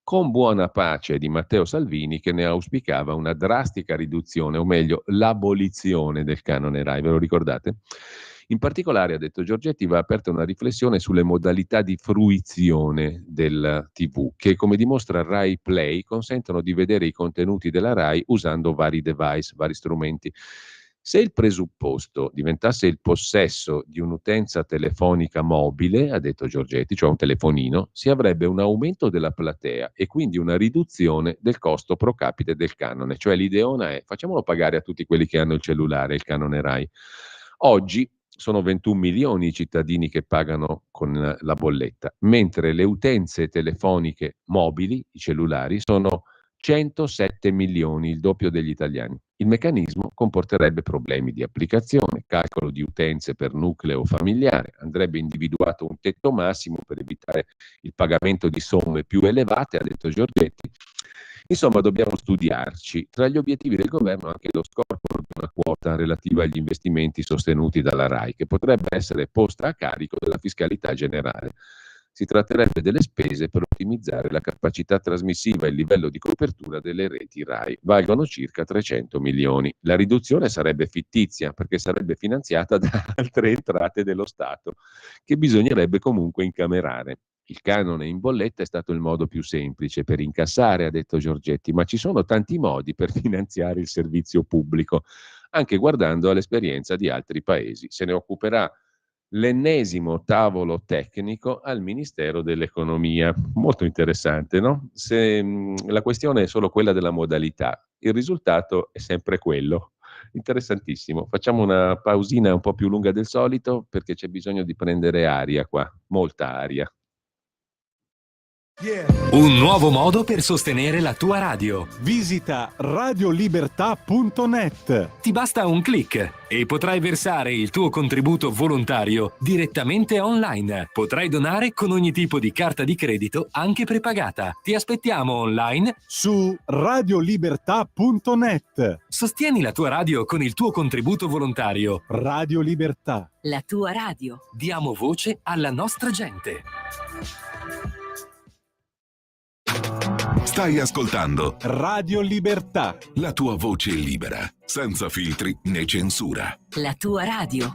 C: con buona pace di Matteo Salvini, che ne auspicava una drastica riduzione, o meglio l'abolizione del canone RAI, ve lo ricordate? In particolare, ha detto Giorgetti, va aperta una riflessione sulle modalità di fruizione del TV, che, come dimostra Rai Play, consentono di vedere i contenuti della Rai usando vari device, vari strumenti. Se il presupposto diventasse il possesso di un'utenza telefonica mobile, ha detto Giorgetti, cioè un telefonino, si avrebbe un aumento della platea e quindi una riduzione del costo pro capite del canone. Cioè l'ideona è: facciamolo pagare a tutti quelli che hanno il cellulare, il canone Rai. Oggi sono 21 milioni i cittadini che pagano con la bolletta, mentre le utenze telefoniche mobili, i cellulari, sono 107 milioni, il doppio degli italiani. Il meccanismo comporterebbe problemi di applicazione, calcolo di utenze per nucleo familiare, andrebbe individuato un tetto massimo per evitare il pagamento di somme più elevate, ha detto Giorgetti. Insomma, dobbiamo studiarci. Tra gli obiettivi del governo anche lo scorporo di una quota relativa agli investimenti sostenuti dalla RAI, che potrebbe essere posta a carico della fiscalità generale. Si tratterebbe delle spese per ottimizzare la capacità trasmissiva e il livello di copertura delle reti RAI. Valgono circa 300 milioni. La riduzione sarebbe fittizia, perché sarebbe finanziata da altre entrate dello Stato, che bisognerebbe comunque incamerare. Il canone in bolletta è stato il modo più semplice per incassare, ha detto Giorgetti, ma ci sono tanti modi per finanziare il servizio pubblico, anche guardando all'esperienza di altri paesi. Se ne occuperà l'ennesimo tavolo tecnico al Ministero dell'Economia. Molto interessante, no? Se la questione è solo quella della modalità, il risultato è sempre quello. Interessantissimo. Facciamo una pausina un po' più lunga del solito perché c'è bisogno di prendere aria qua, molta aria.
K: Un nuovo modo per sostenere la tua radio.
A: Visita radiolibertà.net.
K: Ti basta un click e potrai versare il tuo contributo volontario direttamente online. Potrai donare con ogni tipo di carta di credito, anche prepagata. Ti aspettiamo online
A: su radiolibertà.net.
K: Sostieni la tua radio con il tuo contributo volontario.
A: Radio Libertà.
I: La tua radio.
K: Diamo voce alla nostra gente.
D: Stai ascoltando
A: Radio Libertà.
D: la tua voce libera, senza filtri né censura.
I: La tua radio.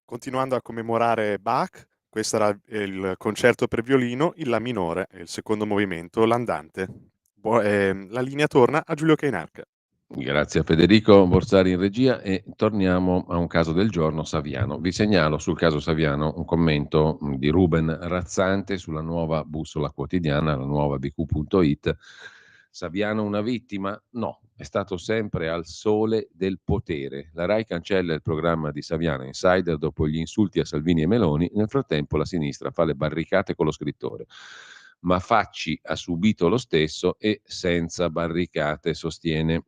B: Continuando a commemorare Bach, questo era il concerto per violino in La minore, il secondo movimento, l'andante. La linea torna a Giulio Cainarca.
C: Grazie a Federico Borsari in regia e torniamo a un caso del giorno, Saviano. Vi segnalo sul caso Saviano un commento di Ruben Razzante sulla nuova bussola quotidiana, la nuova bq.it. Saviano una vittima? No, è stato sempre al sole del potere. La Rai cancella il programma di Saviano Insider dopo gli insulti a Salvini e Meloni. Nel frattempo la sinistra fa le barricate con lo scrittore. Ma Facci ha subito lo stesso e senza barricate, sostiene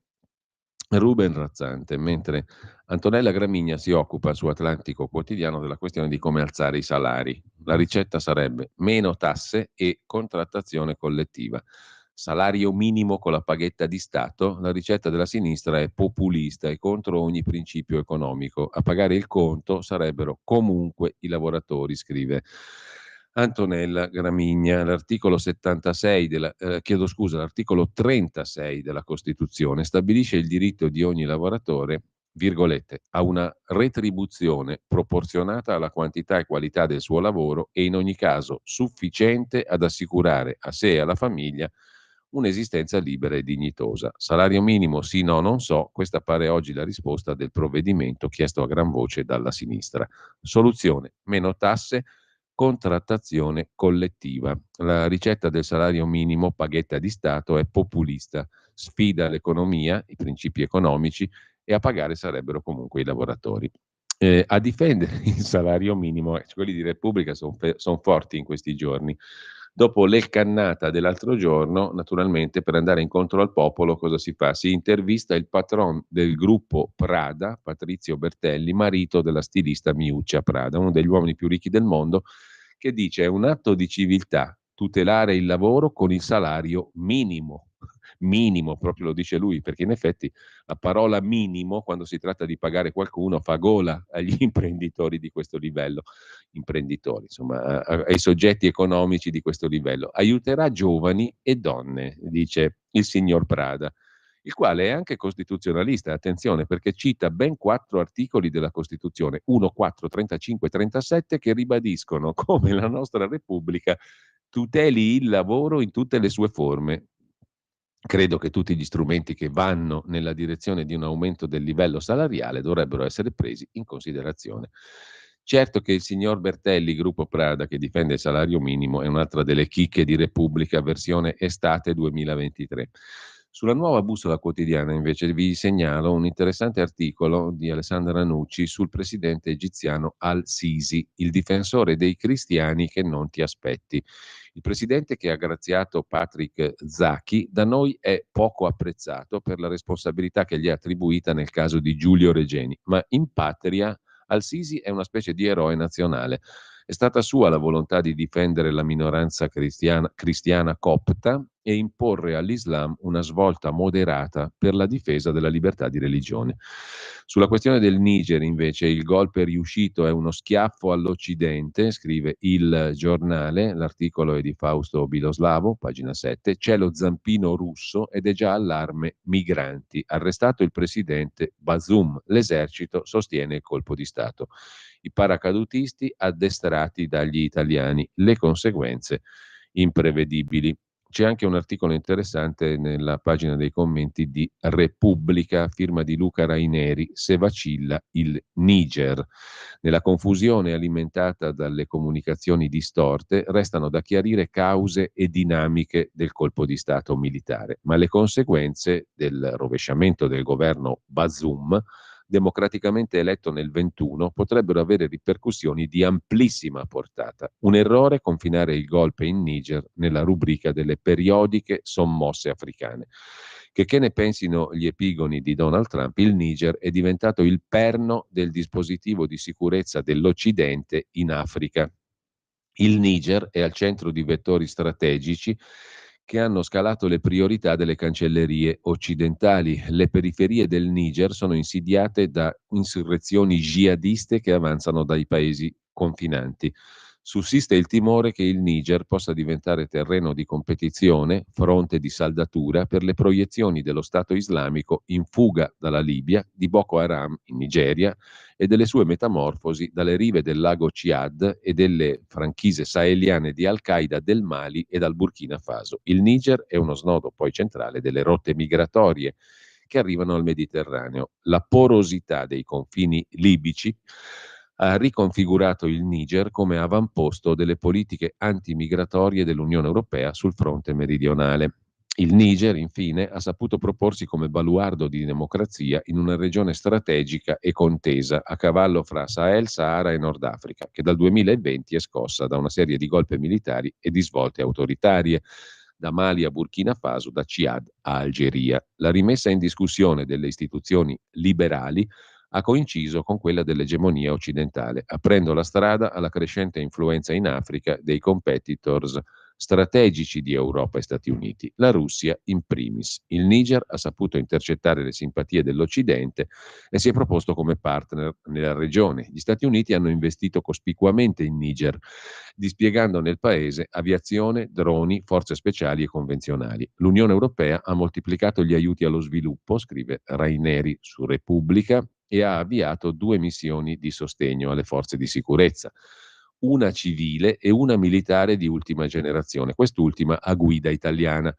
C: Ruben Razzante, mentre Antonella Gramigna si occupa su Atlantico Quotidiano della questione di come alzare i salari. La ricetta sarebbe meno tasse e contrattazione collettiva. Salario minimo con la paghetta di Stato, la ricetta della sinistra è populista e contro ogni principio economico. A pagare il conto sarebbero comunque i lavoratori, scrive Antonella Gramigna. L'articolo 76 l'articolo 36 della Costituzione stabilisce il diritto di ogni lavoratore, virgolette, a una retribuzione proporzionata alla quantità e qualità del suo lavoro e in ogni caso sufficiente ad assicurare a sé e alla famiglia un'esistenza libera e dignitosa. Salario minimo sì, no, non so, questa pare oggi la risposta del provvedimento chiesto a gran voce dalla sinistra. Soluzione: meno tasse, contrattazione collettiva. La ricetta del salario minimo, paghetta di Stato, è populista, sfida l'economia, i principi economici, e a pagare sarebbero comunque i lavoratori. A difendere il salario minimo, quelli di Repubblica sono forti in questi giorni. Dopo l'elcannata dell'altro giorno, naturalmente, per andare incontro al popolo, cosa si fa? Si intervista il patron del gruppo Prada, Patrizio Bertelli, marito della stilista Miuccia Prada, uno degli uomini più ricchi del mondo, che dice: è un atto di civiltà tutelare il lavoro con il salario minimo. Minimo, proprio lo dice lui, perché in effetti la parola minimo, quando si tratta di pagare qualcuno, fa gola agli imprenditori di questo livello, insomma, ai soggetti economici di questo livello. Aiuterà giovani e donne, dice il signor Prada. il quale è anche costituzionalista, attenzione, perché cita ben 4 articoli della Costituzione, 1, 4, 35 e 37, che ribadiscono come la nostra Repubblica tuteli il lavoro in tutte le sue forme. Credo che tutti gli strumenti che vanno nella direzione di un aumento del livello salariale dovrebbero essere presi in considerazione. Certo che il signor Bertelli, gruppo Prada, che difende il salario minimo, è un'altra delle chicche di Repubblica, versione estate 2023. Sulla Nuova Bussola Quotidiana, invece, vi segnalo un interessante articolo di Alessandra Nucci sul presidente egiziano Al-Sisi, il difensore dei cristiani che non ti aspetti. Il presidente che ha graziato Patrick Zaki da noi è poco apprezzato per la responsabilità che gli è attribuita nel caso di Giulio Regeni, ma in patria Al-Sisi è una specie di eroe nazionale. È stata sua la volontà di difendere la minoranza cristiana copta e imporre all'Islam una svolta moderata per la difesa della libertà di religione. Sulla questione del Niger, invece, il golpe riuscito è uno schiaffo all'Occidente, scrive Il Giornale, l'articolo è di Fausto Biloslavo, pagina 7, c'è lo zampino russo ed è già allarme migranti. Arrestato il presidente Bazoum, l'esercito sostiene il colpo di Stato. I paracadutisti addestrati dagli italiani, le conseguenze imprevedibili. C'è anche un articolo interessante nella pagina dei commenti di Repubblica, firma di Luca Raineri, se vacilla il Niger. Nella confusione alimentata dalle comunicazioni distorte restano da chiarire cause e dinamiche del colpo di Stato militare, ma le conseguenze del rovesciamento del governo Bazoum, democraticamente eletto nel 21, potrebbero avere ripercussioni di amplissima portata. Un errore confinare il golpe in Niger nella rubrica delle periodiche sommosse africane. Che ne pensino gli epigoni di Donald Trump, il Niger è diventato il perno del dispositivo di sicurezza dell'Occidente in Africa. Il Niger è al centro di vettori strategici che hanno scalato le priorità delle cancellerie occidentali. Le periferie del Niger sono insidiate da insurrezioni jihadiste che avanzano dai paesi confinanti. Sussiste il timore che il Niger possa diventare terreno di competizione, fronte di saldatura per le proiezioni dello Stato islamico in fuga dalla Libia, di Boko Haram in Nigeria e delle sue metamorfosi dalle rive del lago Ciad e delle franchise saheliane di Al-Qaeda del Mali e dal Burkina Faso. Il Niger è uno snodo poi centrale delle rotte migratorie che arrivano al Mediterraneo. La porosità dei confini libici ha riconfigurato il Niger come avamposto delle politiche antimigratorie dell'Unione Europea sul fronte meridionale. Il Niger, infine, ha saputo proporsi come baluardo di democrazia in una regione strategica e contesa a cavallo fra Sahel, Sahara e Nord Africa, che dal 2020 è scossa da una serie di golpe militari e di svolte autoritarie, da Mali a Burkina Faso, da Ciad a Algeria. La rimessa in discussione delle istituzioni liberali ha coinciso con quella dell'egemonia occidentale, aprendo la strada alla crescente influenza in Africa dei competitors strategici di Europa e Stati Uniti, la Russia in primis. Il Niger ha saputo intercettare le simpatie dell'Occidente e si è proposto come partner nella regione. Gli Stati Uniti hanno investito cospicuamente in Niger, dispiegando nel paese aviazione, droni, forze speciali e convenzionali. L'Unione Europea ha moltiplicato gli aiuti allo sviluppo, scrive Raineri su Repubblica, e ha avviato 2 missioni di sostegno alle forze di sicurezza, una civile e una militare di ultima generazione, quest'ultima a guida italiana.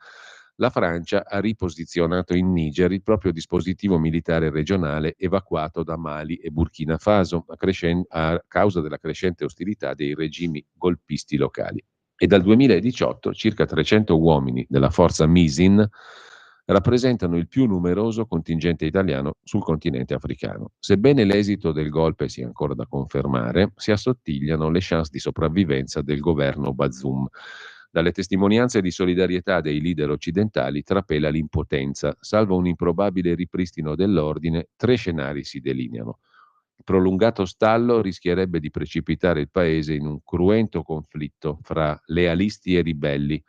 C: La Francia ha riposizionato in Niger il proprio dispositivo militare regionale evacuato da Mali e Burkina Faso a causa della crescente ostilità dei regimi golpisti locali. E dal 2018 circa 300 uomini della forza MISIN rappresentano il più numeroso contingente italiano sul continente africano. Sebbene l'esito del golpe sia ancora da confermare, si assottigliano le chance di sopravvivenza del governo Bazoum. Dalle testimonianze di solidarietà dei leader occidentali trapela l'impotenza. Salvo un improbabile ripristino dell'ordine, 3 scenari si delineano. Il prolungato stallo rischierebbe di precipitare il paese in un cruento conflitto fra lealisti e ribelli,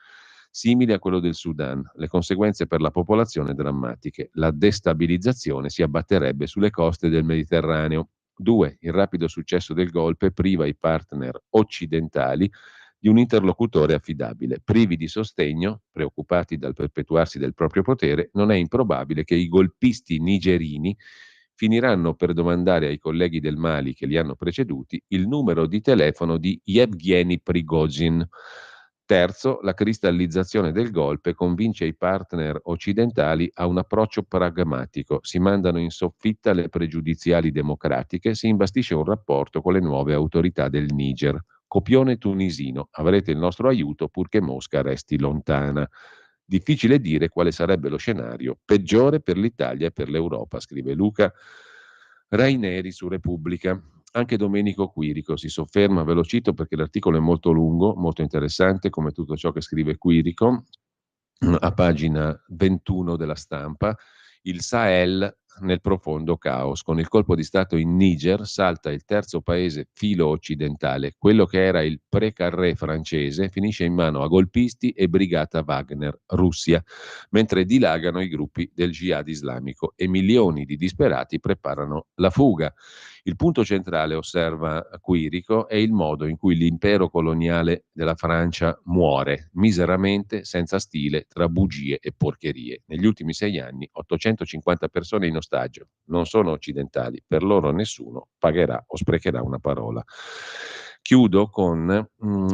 C: simile a quello del Sudan. Le conseguenze per la popolazione drammatiche. La destabilizzazione si abbatterebbe sulle coste del Mediterraneo. 2. Il rapido successo del golpe priva i partner occidentali di un interlocutore affidabile. Privi di sostegno, preoccupati dal perpetuarsi del proprio potere, non è improbabile che i golpisti nigerini finiranno per domandare ai colleghi del Mali che li hanno preceduti il numero di telefono di Yevgeny Prigozhin. Terzo, la cristallizzazione del golpe convince i partner occidentali a un approccio pragmatico. Si mandano in soffitta le pregiudiziali democratiche, si imbastisce un rapporto con le nuove autorità del Niger. Copione tunisino, avrete il nostro aiuto purché Mosca resti lontana. Difficile dire quale sarebbe lo scenario peggiore per l'Italia e per l'Europa, scrive Luca Raineri su Repubblica. Anche Domenico Quirico si sofferma, ve lo cito perché l'articolo è molto lungo, molto interessante, come tutto ciò che scrive Quirico, a pagina 21 della Stampa. Il Sahel nel profondo caos. Con il colpo di Stato in Niger salta il terzo paese filo occidentale. Quello che era il pre-Carré francese finisce in mano a golpisti e brigata Wagner, Russia, mentre dilagano i gruppi del jihad islamico e milioni di disperati preparano la fuga. Il punto centrale, osserva Quirico, è il modo in cui l'impero coloniale della Francia muore, miseramente, senza stile, tra bugie e porcherie. Negli ultimi 6 anni, 850 persone in ostaggio. Non sono occidentali, per loro nessuno pagherà o sprecherà una parola. Chiudo con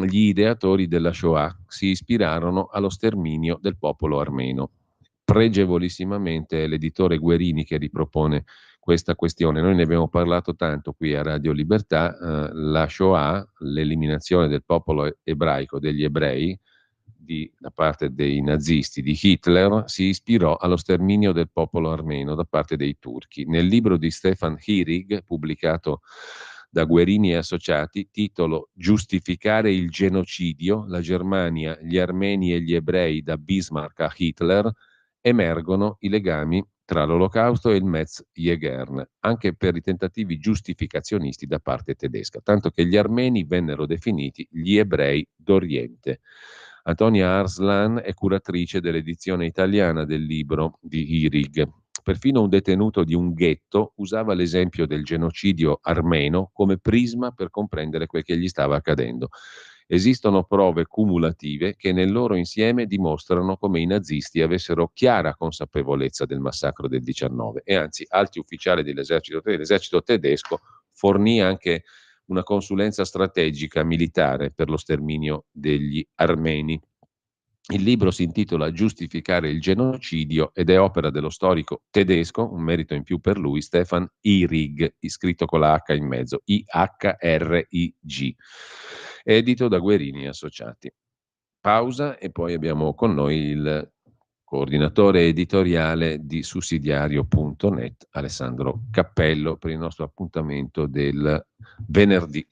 C: gli ideatori della Shoah si ispirarono allo sterminio del popolo armeno. Pregevolissimamente è l'editore Guerini che ripropone questa questione. Noi ne abbiamo parlato tanto qui a Radio Libertà. La Shoah, l'eliminazione del popolo ebraico, degli ebrei, da parte dei nazisti di Hitler, si ispirò allo sterminio del popolo armeno da parte dei turchi. Nel libro di Stefan Hirig, pubblicato da Guerini e Associati, titolo Giustificare il genocidio, la Germania, gli armeni e gli ebrei da Bismarck a Hitler, emergono i legami tra l'Olocausto e il Metz-Jägern, anche per i tentativi giustificazionisti da parte tedesca, tanto che gli armeni vennero definiti gli ebrei d'Oriente. Antonia Arslan è curatrice dell'edizione italiana del libro di Hirig. Perfino un detenuto di un ghetto usava l'esempio del genocidio armeno come prisma per comprendere quel che gli stava accadendo. Esistono prove cumulative che nel loro insieme dimostrano come i nazisti avessero chiara consapevolezza del massacro del 19 e anzi alti ufficiali dell'esercito tedesco fornì anche una consulenza strategica militare per lo sterminio degli armeni. Il libro si intitola Giustificare il genocidio ed è opera dello storico tedesco, un merito in più per lui, Stefan Hirig, iscritto con la H in mezzo, I-H-R-I-G, edito da Guerini e Associati. Pausa e poi abbiamo con noi il coordinatore editoriale di sussidiario.net, Alessandro Cappello, per il nostro appuntamento del venerdì.